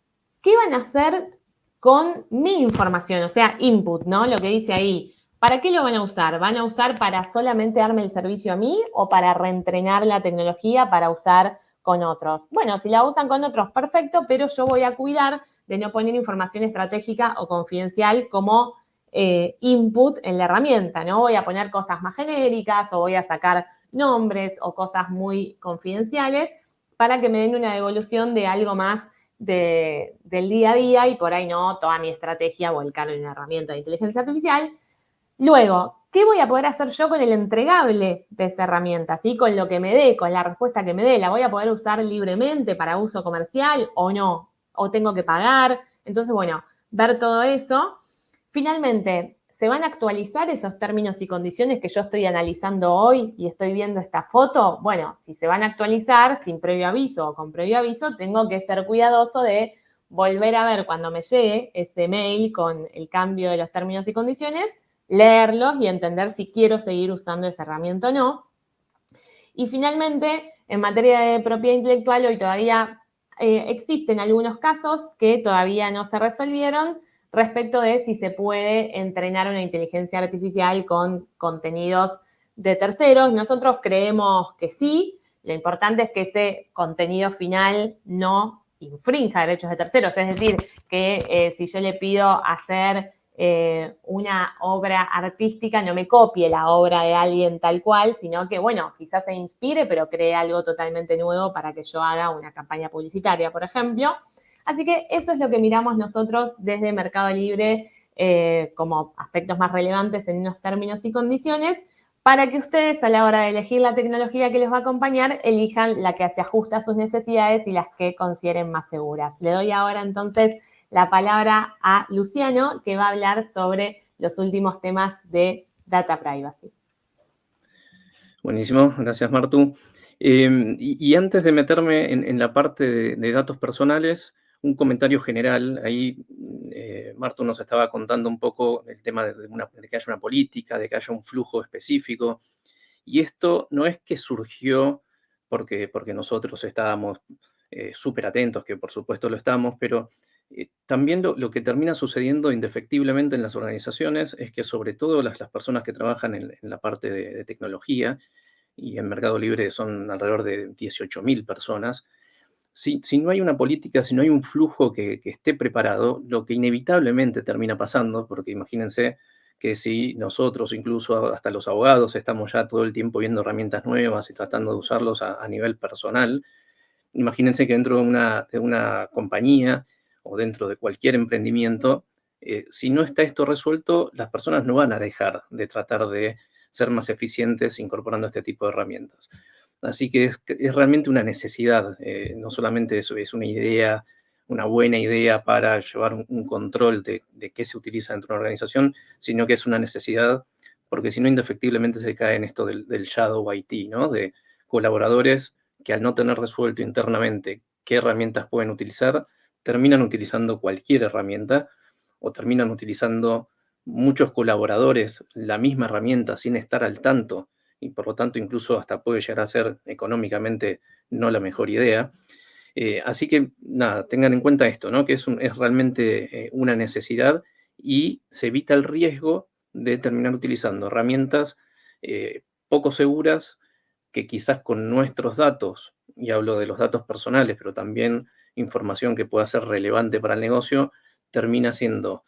¿qué van a hacer con mi información? O sea, input, ¿no? Lo que dice ahí. ¿Para qué lo van a usar? ¿Van a usar para solamente darme el servicio a mí o para reentrenar la tecnología para usar con otros? Bueno, si la usan con otros, perfecto, pero yo voy a cuidar de no poner información estratégica o confidencial como input en la herramienta, ¿no? Voy a poner cosas más genéricas o voy a sacar nombres o cosas muy confidenciales para que me den una devolución de algo más del día a día y por ahí no toda mi estrategia volcar en una herramienta de inteligencia artificial. Luego, ¿qué voy a poder hacer yo con el entregable de esa herramienta? ¿Sí? Con lo que me dé, con la respuesta que me dé, ¿la voy a poder usar libremente para uso comercial o no? ¿O tengo que pagar? Entonces, bueno, ver todo eso. Finalmente, ¿se van a actualizar esos términos y condiciones que yo estoy analizando hoy y estoy viendo esta foto? Bueno, si se van a actualizar sin previo aviso o con previo aviso, tengo que ser cuidadoso de volver a ver cuando me llegue ese mail con el cambio de los términos y condiciones, leerlos y entender si quiero seguir usando esa herramienta o no. Y finalmente, en materia de propiedad intelectual, hoy todavía existen algunos casos que todavía no se resolvieron respecto de si se puede entrenar una inteligencia artificial con contenidos de terceros. Nosotros creemos que sí. Lo importante es que ese contenido final no infrinja derechos de terceros. Es decir, que si yo le pido hacer una obra artística, no me copie la obra de alguien tal cual, sino que, bueno, quizás se inspire, pero cree algo totalmente nuevo para que yo haga una campaña publicitaria, por ejemplo. Así que eso es lo que miramos nosotros desde Mercado Libre como aspectos más relevantes en unos términos y condiciones, para que ustedes a la hora de elegir la tecnología que les va a acompañar, elijan la que se ajusta a sus necesidades y las que consideren más seguras. Le doy ahora entonces la palabra a Luciano, que va a hablar sobre los últimos temas de data privacy. Buenísimo, gracias Martu. Y antes de meterme en la parte de datos personales, un comentario general. Ahí Martu nos estaba contando un poco el tema de que haya una política, de que haya un flujo específico. Y esto no es que surgió porque nosotros estábamos súper atentos, que por supuesto lo estamos, pero también lo que termina sucediendo indefectiblemente en las organizaciones es que sobre todo las personas que trabajan en la parte de tecnología, y en Mercado Libre son alrededor de 18.000 personas, si no hay una política, si no hay un flujo que esté preparado, lo que inevitablemente termina pasando, porque imagínense que si nosotros, incluso hasta los abogados, estamos ya todo el tiempo viendo herramientas nuevas y tratando de usarlos a nivel personal, imagínense que dentro de una compañía o dentro de cualquier emprendimiento, si no está esto resuelto, las personas no van a dejar de tratar de ser más eficientes incorporando este tipo de herramientas. Así que es realmente una necesidad, no solamente eso, es una idea, una buena idea para llevar un control de qué se utiliza dentro de una organización, sino que es una necesidad, porque si no, indefectiblemente se cae en esto del shadow IT, ¿no? De colaboradores que al no tener resuelto internamente qué herramientas pueden utilizar, terminan utilizando cualquier herramienta o terminan utilizando muchos colaboradores la misma herramienta sin estar al tanto y por lo tanto incluso hasta puede llegar a ser económicamente no la mejor idea. Así que nada, tengan en cuenta esto, ¿no? Que es realmente una necesidad y se evita el riesgo de terminar utilizando herramientas poco seguras que quizás con nuestros datos, y hablo de los datos personales, pero también información que pueda ser relevante para el negocio, termina siendo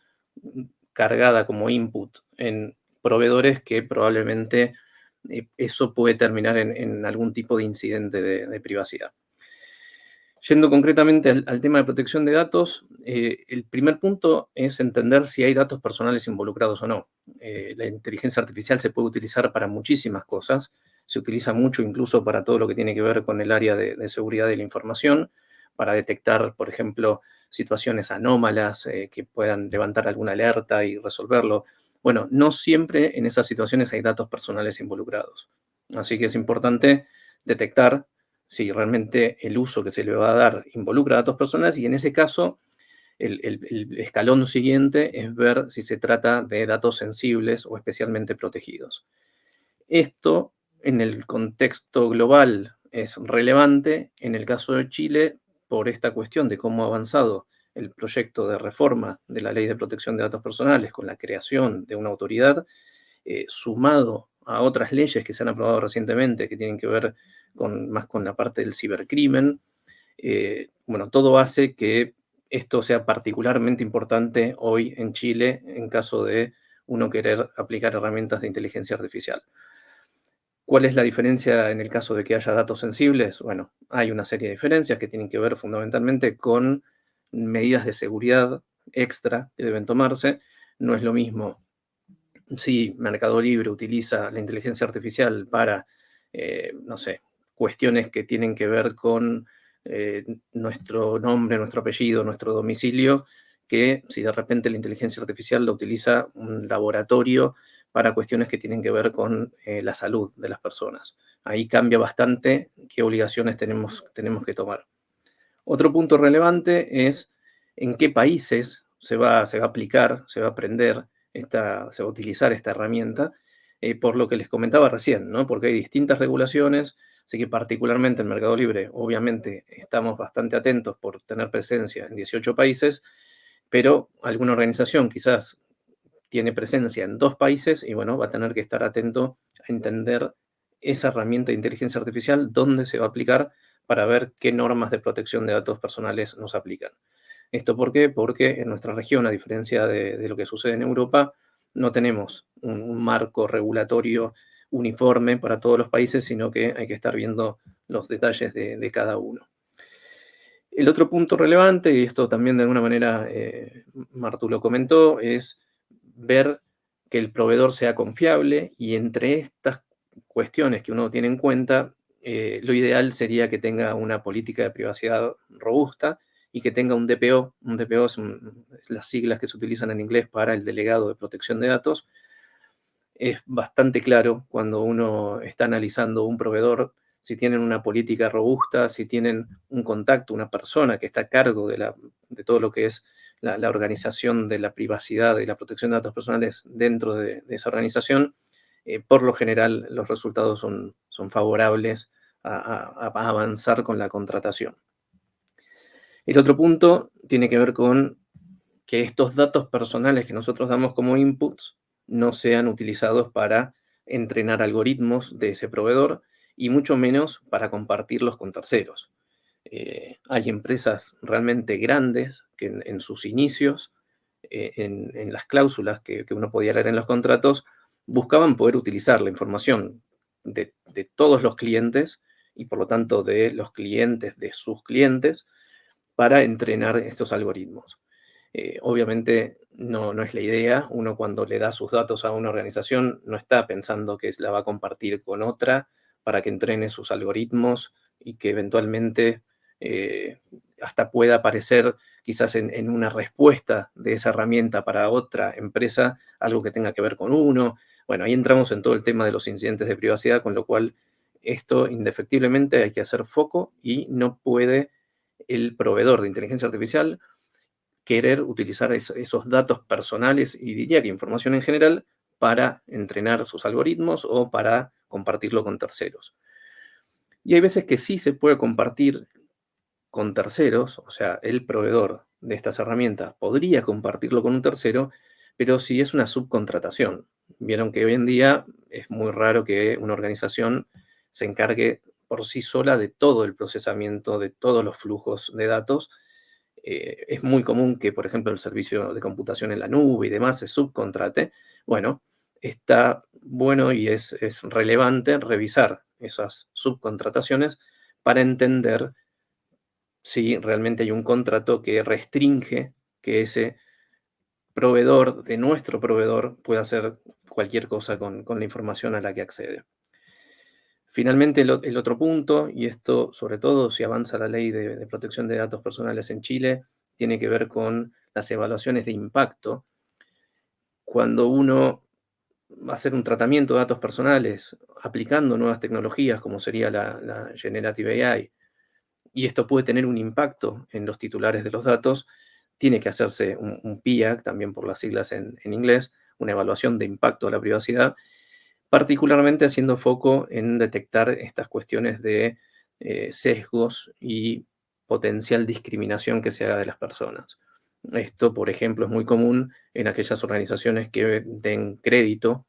cargada como input en proveedores que probablemente eso puede terminar en algún tipo de incidente de privacidad. Yendo concretamente al tema de protección de datos, el primer punto es entender si hay datos personales involucrados o no. La inteligencia artificial se puede utilizar para muchísimas cosas, se utiliza mucho incluso para todo lo que tiene que ver con el área de seguridad de la información, para detectar, por ejemplo, situaciones anómalas que puedan levantar alguna alerta y resolverlo. Bueno, no siempre en esas situaciones hay datos personales involucrados. Así que es importante detectar si realmente el uso que se le va a dar involucra datos personales y en ese caso el escalón siguiente es ver si se trata de datos sensibles o especialmente protegidos. Esto en el contexto global es relevante en el caso de Chile por esta cuestión de cómo ha avanzado el proyecto de reforma de la Ley de Protección de Datos Personales con la creación de una autoridad, sumado a otras leyes que se han aprobado recientemente que tienen que ver más con la parte del cibercrimen. Bueno, todo hace que esto sea particularmente importante hoy en Chile en caso de uno querer aplicar herramientas de inteligencia artificial. ¿Cuál es la diferencia en el caso de que haya datos sensibles? Bueno, hay una serie de diferencias que tienen que ver fundamentalmente con medidas de seguridad extra que deben tomarse. No es lo mismo si Mercado Libre utiliza la inteligencia artificial para, no sé, cuestiones que tienen que ver con nuestro nombre, nuestro apellido, nuestro domicilio, que si de repente la inteligencia artificial la utiliza un laboratorio para cuestiones que tienen que ver con la salud de las personas. Ahí cambia bastante qué obligaciones tenemos que tomar. Otro punto relevante es en qué países se va a aplicar, se va a aprender, se va a utilizar esta herramienta, por lo que les comentaba recién, ¿no? Porque hay distintas regulaciones, así que particularmente en Mercado Libre, obviamente estamos bastante atentos por tener presencia en 18 países, pero alguna organización quizás tiene presencia en 2 países y bueno, va a tener que estar atento a entender esa herramienta de inteligencia artificial, dónde se va a aplicar para ver qué normas de protección de datos personales nos aplican. ¿Esto por qué? Porque en nuestra región, a diferencia de lo que sucede en Europa, no tenemos un marco regulatorio uniforme para todos los países, sino que hay que estar viendo los detalles de cada uno. El otro punto relevante, y esto también de alguna manera Martu lo comentó, es ver que el proveedor sea confiable, y entre estas cuestiones que uno tiene en cuenta, lo ideal sería que tenga una política de privacidad robusta y que tenga un DPO. Un DPO es las siglas que se utilizan en inglés para el delegado de protección de datos. Es bastante claro cuando uno está analizando un proveedor si tienen una política robusta, si tienen un contacto, una persona que está a cargo de todo lo que es la organización de la privacidad y la protección de datos personales dentro de esa organización. Por lo general los resultados son favorables a avanzar con la contratación. El otro punto tiene que ver con que estos datos personales que nosotros damos como inputs no sean utilizados para entrenar algoritmos de ese proveedor, y mucho menos para compartirlos con terceros. Hay empresas realmente grandes que en sus inicios, en las cláusulas que uno podía leer en los contratos, buscaban poder utilizar la información de todos los clientes, y por lo tanto de los clientes de sus clientes, para entrenar estos algoritmos. Obviamente no es la idea. Uno, cuando le da sus datos a una organización, no está pensando que la va a compartir con otra para que entrene sus algoritmos y que eventualmente hasta pueda aparecer quizás en una respuesta de esa herramienta para otra empresa algo que tenga que ver con uno. Bueno, ahí entramos en todo el tema de los incidentes de privacidad, con lo cual esto indefectiblemente hay que hacer foco, y no puede el proveedor de inteligencia artificial querer utilizar esos datos personales, y diría que información en general, para entrenar sus algoritmos o para compartirlo con terceros. Y hay veces que sí se puede compartir con terceros, o sea, el proveedor de estas herramientas podría compartirlo con un tercero, pero si es una subcontratación. Vieron que hoy en día es muy raro que una organización se encargue por sí sola de todo el procesamiento de todos los flujos de datos. Es muy común que, por ejemplo, el servicio de computación en la nube y demás se subcontrate. Bueno, está bueno y es relevante revisar esas subcontrataciones para entender si realmente hay un contrato que restringe que ese proveedor de nuestro proveedor pueda hacer cualquier cosa con la información a la que accede. Finalmente, el otro punto, y esto sobre todo si avanza la ley de protección de datos personales en Chile, tiene que ver con las evaluaciones de impacto. Cuando uno va a hacer un tratamiento de datos personales aplicando nuevas tecnologías como sería la Generative AI, y esto puede tener un impacto en los titulares de los datos, tiene que hacerse un PIAC, también por las siglas en inglés, una evaluación de impacto a la privacidad, particularmente haciendo foco en detectar estas cuestiones de sesgos y potencial discriminación que se haga de las personas. Esto, por ejemplo, es muy común en aquellas organizaciones que den crédito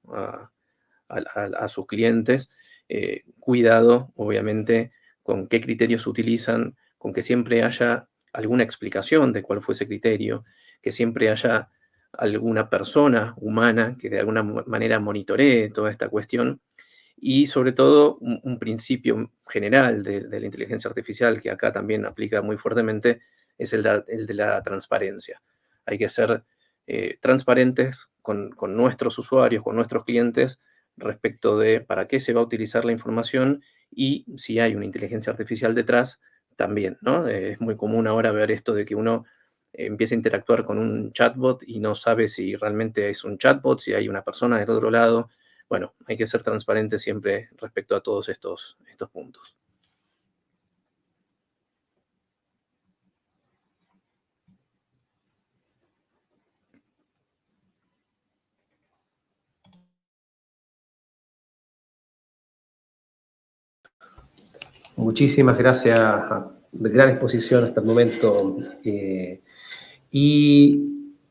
a sus clientes. Cuidado, obviamente, con qué criterios utilizan, con que siempre haya alguna explicación de cuál fue ese criterio, que siempre haya alguna persona humana que de alguna manera monitoree toda esta cuestión, y sobre todo un principio general de la inteligencia artificial que acá también aplica muy fuertemente es el de la transparencia. Hay que ser transparentes con nuestros usuarios, con nuestros clientes, respecto de para qué se va a utilizar la información, y si hay una inteligencia artificial detrás también, ¿no? Es muy común ahora ver esto de que uno empieza a interactuar con un chatbot y no sabe si realmente es un chatbot, si hay una persona del otro lado. Bueno, hay que ser transparente siempre respecto a todos estos puntos. Muchísimas gracias, de gran exposición hasta el momento. Y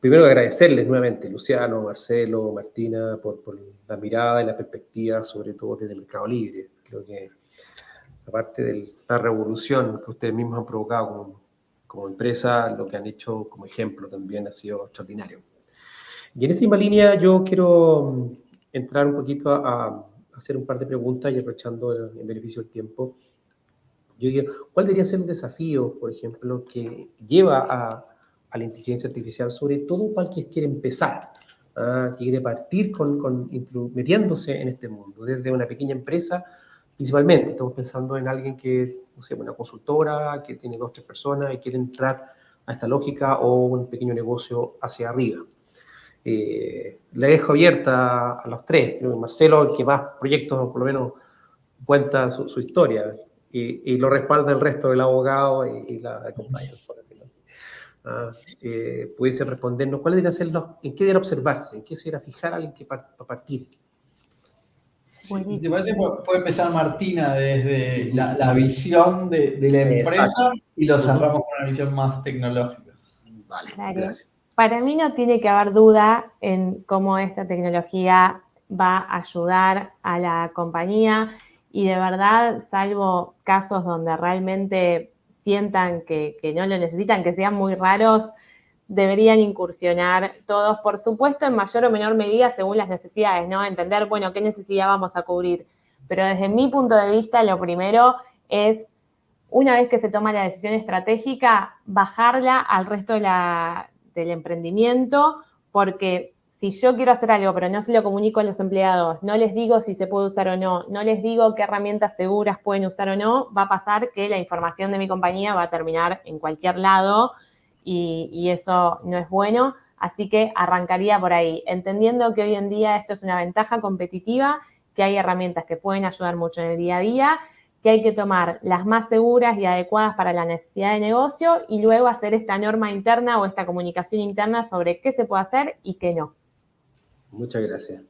primero agradecerles nuevamente, Luciano, Marcelo, Martina, por la mirada y la perspectiva, sobre todo desde el Mercado Libre. Creo que aparte de la revolución que ustedes mismos han provocado como empresa, lo que han hecho como ejemplo también ha sido extraordinario. Y en esa misma línea yo quiero entrar un poquito a hacer un par de preguntas y aprovechando el beneficio del tiempo. Yo diría, ¿cuál debería ser el desafío, por ejemplo, que lleva a la inteligencia artificial, sobre todo para el que quiere empezar, que quiere partir metiéndose en este mundo, desde una pequeña empresa, principalmente? Estamos pensando en alguien que, no sé, una consultora, que tiene 2 o 3 personas y quiere entrar a esta lógica, o un pequeño negocio hacia arriba. Le dejo abierta a los 3. Creo que Marcelo, el que más proyectos, por lo menos, cuenta su historia, y lo respalda el resto del abogado y la compliance, por decirlo así. Pudiese respondernos cuáles deberían ser en qué debería observarse, en qué se debería fijar alguien que para partir. Si te parece, puede empezar Martina desde la visión de la empresa. Exacto. Y lo cerramos con una visión más tecnológica. Vale, Claro. Gracias. Para mí no tiene que haber duda en cómo esta tecnología va a ayudar a la compañía, y de verdad, salvo casos donde realmente sientan que no lo necesitan, que sean muy raros, deberían incursionar todos, por supuesto, en mayor o menor medida según las necesidades, ¿no? Entender, bueno, qué necesidad vamos a cubrir. Pero desde mi punto de vista, lo primero es, una vez que se toma la decisión estratégica, bajarla al resto del emprendimiento, porque si yo quiero hacer algo pero no se lo comunico a los empleados, no les digo si se puede usar o no les digo qué herramientas seguras pueden usar o no, va a pasar que la información de mi compañía va a terminar en cualquier lado, y eso no es bueno. Así que arrancaría por ahí, entendiendo que hoy en día esto es una ventaja competitiva, que hay herramientas que pueden ayudar mucho en el día a día, que hay que tomar las más seguras y adecuadas para la necesidad de negocio, y luego hacer esta norma interna o esta comunicación interna sobre qué se puede hacer y qué no. Muchas gracias.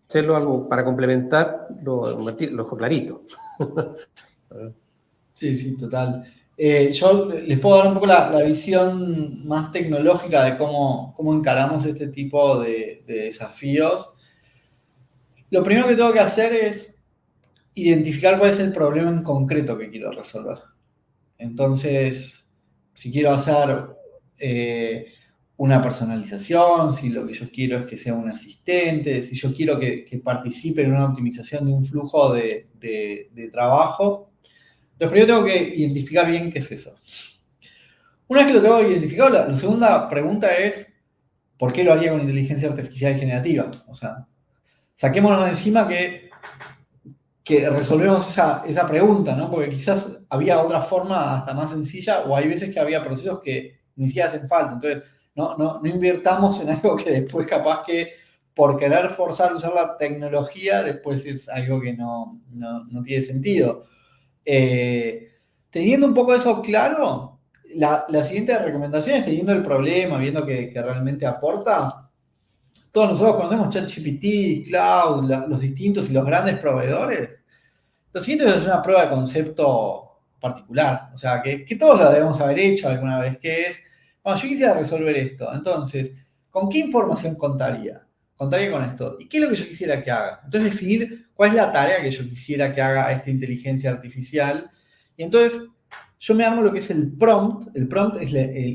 Hacerlo algo para complementar, lo dejo clarito. Sí, total. Yo les puedo dar un poco la visión más tecnológica de cómo encaramos este tipo de desafíos. Lo primero que tengo que hacer es identificar cuál es el problema en concreto que quiero resolver. Entonces, si quiero hacer una personalización, si lo que yo quiero es que sea un asistente, si yo quiero que participe en una optimización de un flujo de trabajo, lo primero tengo que identificar bien qué es eso. Una vez que lo tengo identificado, la segunda pregunta es, ¿por qué lo haría con inteligencia artificial generativa? O sea, saquémonos de encima que resolvemos esa pregunta, ¿no? Porque quizás había otra forma hasta más sencilla, o hay veces que había procesos que ni siquiera hacen falta. Entonces, no invirtamos en algo que después capaz que por querer forzar a usar la tecnología, después es algo que no tiene sentido. Teniendo un poco eso claro, la siguiente recomendación es, teniendo el problema, viendo que realmente aporta. Todos nosotros conocemos ChatGPT, Cloud, los distintos y los grandes proveedores. Lo siguiente es hacer una prueba de concepto particular, o sea, que todos la debemos haber hecho alguna vez, que es, bueno, yo quisiera resolver esto, entonces, ¿con qué información contaría? Contaría con esto. ¿Y qué es lo que yo quisiera que haga? Entonces, definir cuál es la tarea que yo quisiera que haga esta inteligencia artificial. Y entonces, yo me armo lo que es el prompt. El prompt es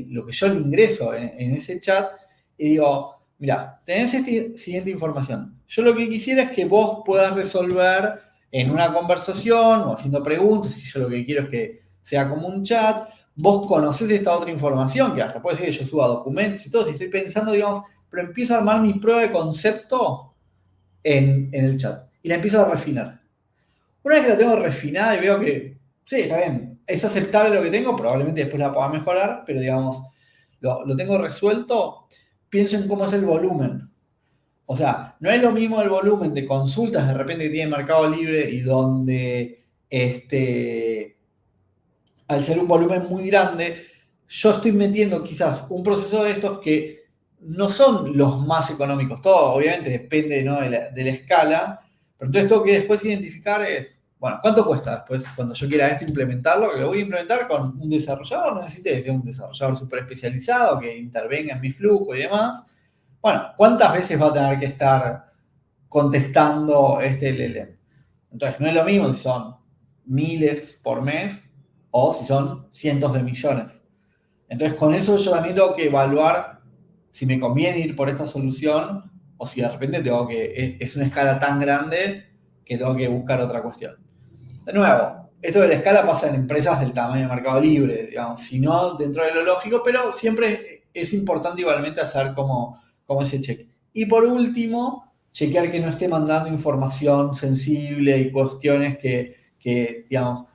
lo que yo le ingreso en ese chat, y digo, mira, tenés esta siguiente información. Yo lo que quisiera es que vos puedas resolver en una conversación o haciendo preguntas, y yo lo que quiero es que sea como un chat. Vos conocés esta otra información, que hasta puede ser que yo suba documentos y todo. Si estoy pensando, digamos, pero empiezo a armar mi prueba de concepto en el chat y la empiezo a refinar. Una vez que la tengo refinada y veo que, sí, está bien, es aceptable lo que tengo, probablemente después la pueda mejorar, pero digamos, lo tengo resuelto, pienso en cómo es el volumen. O sea, no es lo mismo el volumen de consultas de repente que tiene Mercado Libre, y donde al ser un volumen muy grande, yo estoy metiendo quizás un proceso de estos que no son los más económicos. Todo obviamente depende, ¿no?, de la escala, pero entonces tengo que después identificar bueno, ¿cuánto cuesta después cuando yo quiera esto implementarlo? Que lo voy a implementar con un desarrollador, no necesite que sea un desarrollador súper especializado, que intervenga en mi flujo y demás. Bueno, ¿cuántas veces va a tener que estar contestando este LLM? Entonces, no es lo mismo si son miles por mes o si son cientos de millones. Entonces, con eso yo también tengo que evaluar si me conviene ir por esta solución o si de repente es una escala tan grande que tengo que buscar otra cuestión. De nuevo, esto de la escala pasa en empresas del tamaño de Mercado Libre, digamos, si no dentro de lo lógico, pero siempre es importante igualmente hacer como ese check. Y por último, chequear que no esté mandando información sensible y cuestiones que digamos,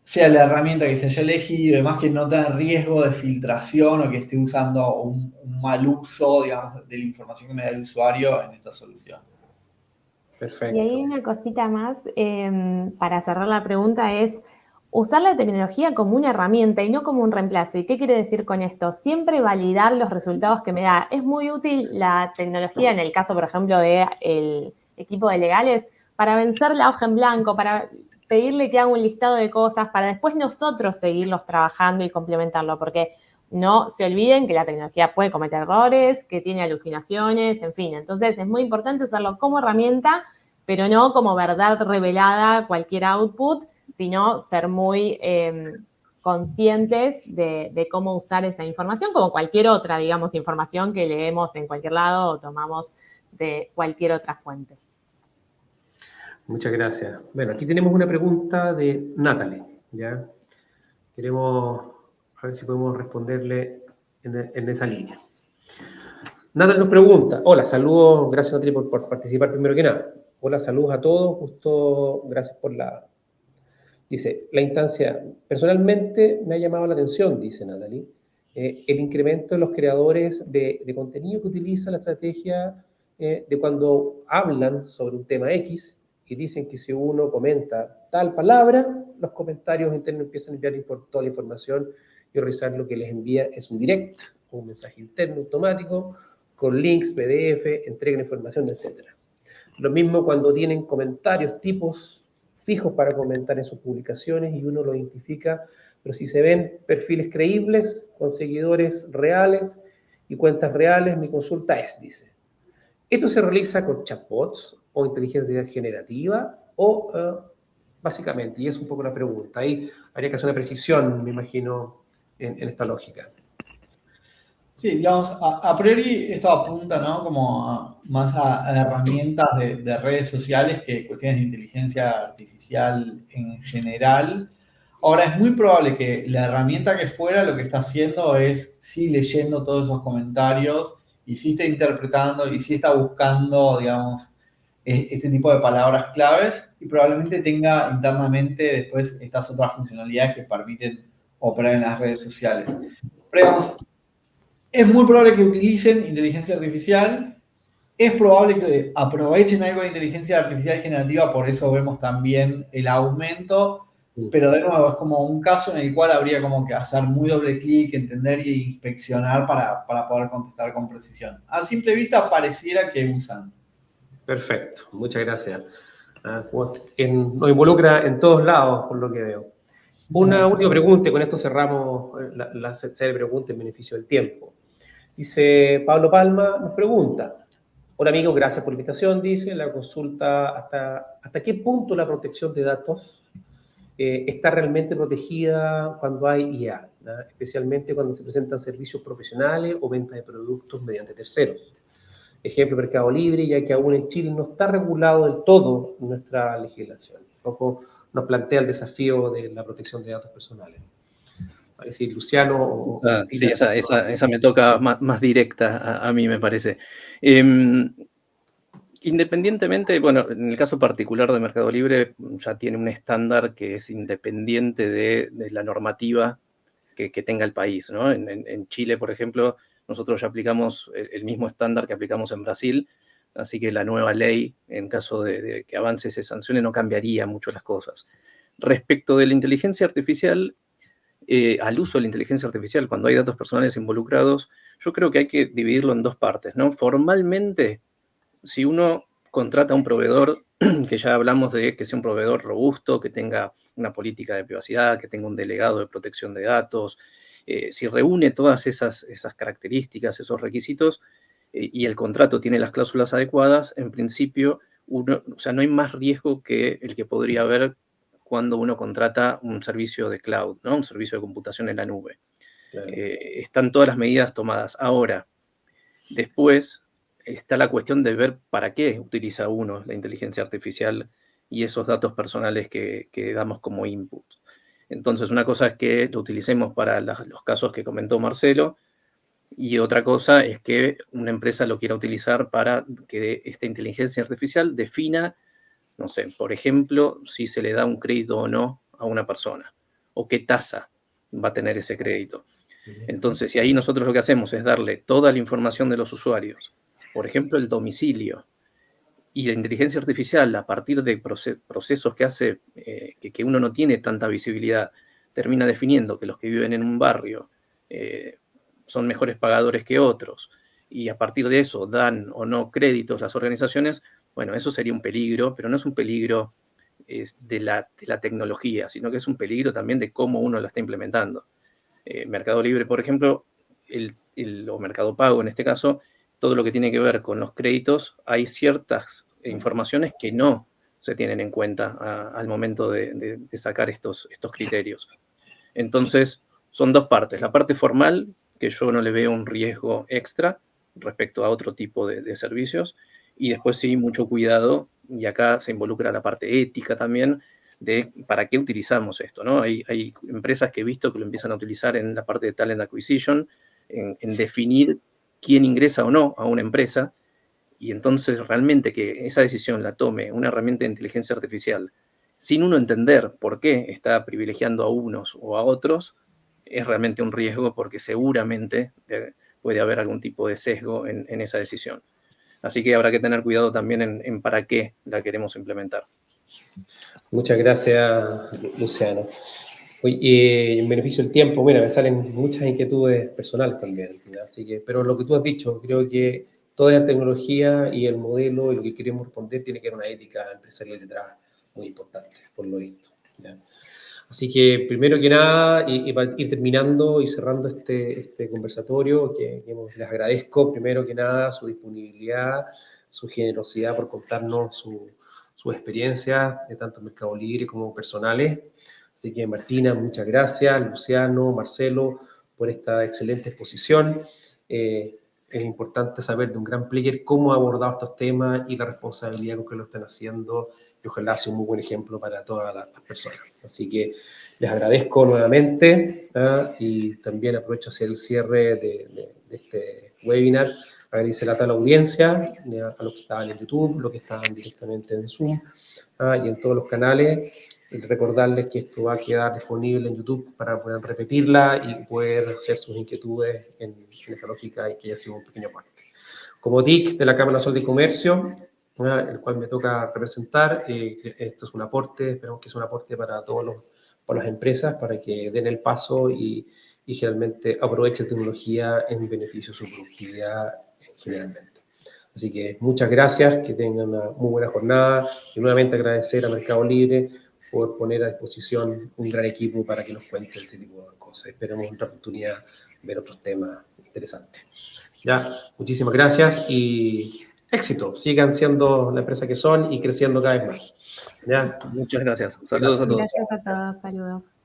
sea la herramienta que se haya elegido y demás que no tenga riesgo de filtración o que esté usando un mal uso, digamos, de la información que me da el usuario en esta solución. Perfecto. Y hay una cosita más para cerrar la pregunta es usar la tecnología como una herramienta y no como un reemplazo. ¿Y qué quiere decir con esto? Siempre validar los resultados que me da. Es muy útil la tecnología en el caso, por ejemplo, del equipo de legales para vencer la hoja en blanco, para pedirle que haga un listado de cosas, para después nosotros seguirlos trabajando y complementarlo, porque no se olviden que la tecnología puede cometer errores, que tiene alucinaciones, en fin. Entonces es muy importante usarlo como herramienta, pero no como verdad revelada cualquier output, sino ser muy conscientes de cómo usar esa información, como cualquier otra, digamos, información que leemos en cualquier lado o tomamos de cualquier otra fuente. Muchas gracias. Bueno, aquí tenemos una pregunta de Natalie, ¿ya? Queremos a ver si podemos responderle en esa línea. Natalie nos pregunta, hola, saludos, gracias Natalie por participar primero que nada. Hola, saludos a todos, justo gracias por la... Dice, la instancia, personalmente me ha llamado la atención, dice Natalie, el incremento de los creadores de contenido que utilizan la estrategia de cuando hablan sobre un tema X y dicen que si uno comenta tal palabra, los comentarios internos empiezan a enviar toda la información y revisar lo que les envía es un direct, un mensaje interno automático, con links, PDF, entregan información, etc. Lo mismo cuando tienen comentarios, tipos fijos para comentar en sus publicaciones y uno lo identifica, pero si se ven perfiles creíbles, con seguidores reales y cuentas reales, mi consulta es, dice. ¿Esto se realiza con chatbots o inteligencia generativa o básicamente? Y es un poco la pregunta. Ahí habría que hacer una precisión, me imagino, en esta lógica. Sí, digamos, a priori esto apunta, ¿no? Como más a herramientas de redes sociales que cuestiones de inteligencia artificial en general. Ahora, es muy probable que la herramienta que fuera lo que está haciendo es sí leyendo todos esos comentarios y sí está interpretando y sí está buscando, digamos, este tipo de palabras claves y probablemente tenga internamente después estas otras funcionalidades que permiten operar en las redes sociales. Pero digamos, es muy probable que utilicen inteligencia artificial, es probable que aprovechen algo de inteligencia artificial generativa, por eso vemos también el aumento, pero de nuevo es como un caso en el cual habría como que hacer muy doble clic, entender y inspeccionar para poder contestar con precisión. A simple vista pareciera que usan. Perfecto, muchas gracias. Nos involucra en todos lados, por lo que veo. Una última pregunta, y con esto cerramos la serie de preguntas en beneficio del tiempo. Dice Pablo Palma, nos pregunta, hola amigo, gracias por la invitación, dice, la consulta, ¿hasta qué punto la protección de datos está realmente protegida cuando hay IA, ¿no? Especialmente cuando se presentan servicios profesionales o venta de productos mediante terceros? Ejemplo, Mercado Libre, ya que aún en Chile no está regulado del todo nuestra legislación. Un poco nos plantea el desafío de la protección de datos personales. Es decir, Luciano... Sí, esa me toca más directa a mí, me parece. Independientemente, bueno, en el caso particular de Mercado Libre ya tiene un estándar que es independiente de la normativa que tenga el país, ¿no? En Chile, por ejemplo, nosotros ya aplicamos el mismo estándar que aplicamos en Brasil, así que la nueva ley, en caso de que avance y se sancione, no cambiaría mucho las cosas. Respecto de la inteligencia artificial, al uso de la inteligencia artificial cuando hay datos personales involucrados, yo creo que hay que dividirlo en dos partes, ¿no? Formalmente, si uno contrata a un proveedor, que ya hablamos de que sea un proveedor robusto, que tenga una política de privacidad, que tenga un delegado de protección de datos, si reúne todas esas características, esos requisitos, y el contrato tiene las cláusulas adecuadas, en principio o sea, no hay más riesgo que el que podría haber cuando uno contrata un servicio de cloud, ¿no? Un servicio de computación en la nube. Claro. Están todas las medidas tomadas. Ahora, después está la cuestión de ver para qué utiliza uno la inteligencia artificial y esos datos personales que damos como input. Entonces, una cosa es que lo utilicemos para los casos que comentó Marcelo, y otra cosa es que una empresa lo quiera utilizar para que esta inteligencia artificial defina, no sé, por ejemplo, si se le da un crédito o no a una persona, o qué tasa va a tener ese crédito. Entonces, si ahí nosotros lo que hacemos es darle toda la información de los usuarios, por ejemplo, el domicilio, y la inteligencia artificial, a partir de procesos que hace, que uno no tiene tanta visibilidad, termina definiendo que los que viven en un barrio son mejores pagadores que otros, y a partir de eso dan o no créditos las organizaciones, bueno, eso sería un peligro, pero no es un peligro de la tecnología, sino que es un peligro también de cómo uno la está implementando. Mercado Libre, por ejemplo, o Mercado Pago en este caso, todo lo que tiene que ver con los créditos, hay ciertas informaciones que no se tienen en cuenta al momento de sacar estos criterios. Entonces, son dos partes. La parte formal, que yo no le veo un riesgo extra respecto a otro tipo de servicios, y después sí, mucho cuidado, y acá se involucra la parte ética también, de para qué utilizamos esto, ¿no? Hay empresas que he visto que lo empiezan a utilizar en la parte de talent acquisition, en definir quién ingresa o no a una empresa, y entonces realmente que esa decisión la tome una herramienta de inteligencia artificial sin uno entender por qué está privilegiando a unos o a otros, es realmente un riesgo porque seguramente puede haber algún tipo de sesgo en esa decisión. Así que habrá que tener cuidado también en para qué la queremos implementar. Muchas gracias, Luciano. Oye, en beneficio del tiempo, mira, me salen muchas inquietudes personales también, ¿ya? Así que, pero lo que tú has dicho, creo que toda la tecnología y el modelo y lo que queremos responder tiene que haber una ética empresarial detrás muy importante, por lo visto, ¿ya? Así que, primero que nada, y para ir terminando y cerrando este conversatorio, les agradezco primero que nada su disponibilidad, su generosidad por contarnos su experiencia, de tanto en Mercado Libre como personales. Así que Martina, muchas gracias, Luciano, Marcelo, por esta excelente exposición. Es importante saber de un gran player cómo ha abordado estos temas y la responsabilidad con que lo están haciendo, y ojalá sea un muy buen ejemplo para todas las personas. Así que les agradezco nuevamente, y también aprovecho hacia el cierre de este webinar, agradecer a toda la audiencia, a los que estaban en YouTube, los que estaban directamente en Zoom, y en todos los canales. Y recordarles que esto va a quedar disponible en YouTube para poder repetirla y poder hacer sus inquietudes en esa lógica y que haya sido un pequeño parte. Como TIC de la Cámara Nacional de Comercio, el cual me toca representar, esto es un aporte, esperamos que sea un aporte para para las empresas, para que den el paso y generalmente aprovechen tecnología en beneficio de su productividad generalmente. Así que muchas gracias, que tengan una muy buena jornada y nuevamente agradecer a Mercado Libre por poner a disposición un gran equipo para que nos cuente este tipo de cosas. Esperemos otra oportunidad ver otros temas interesantes. Ya, muchísimas gracias y éxito. Sigan siendo la empresa que son y creciendo cada vez más. ¿Ya? Muchas gracias. Saludos a todos. Gracias a todos. Saludos.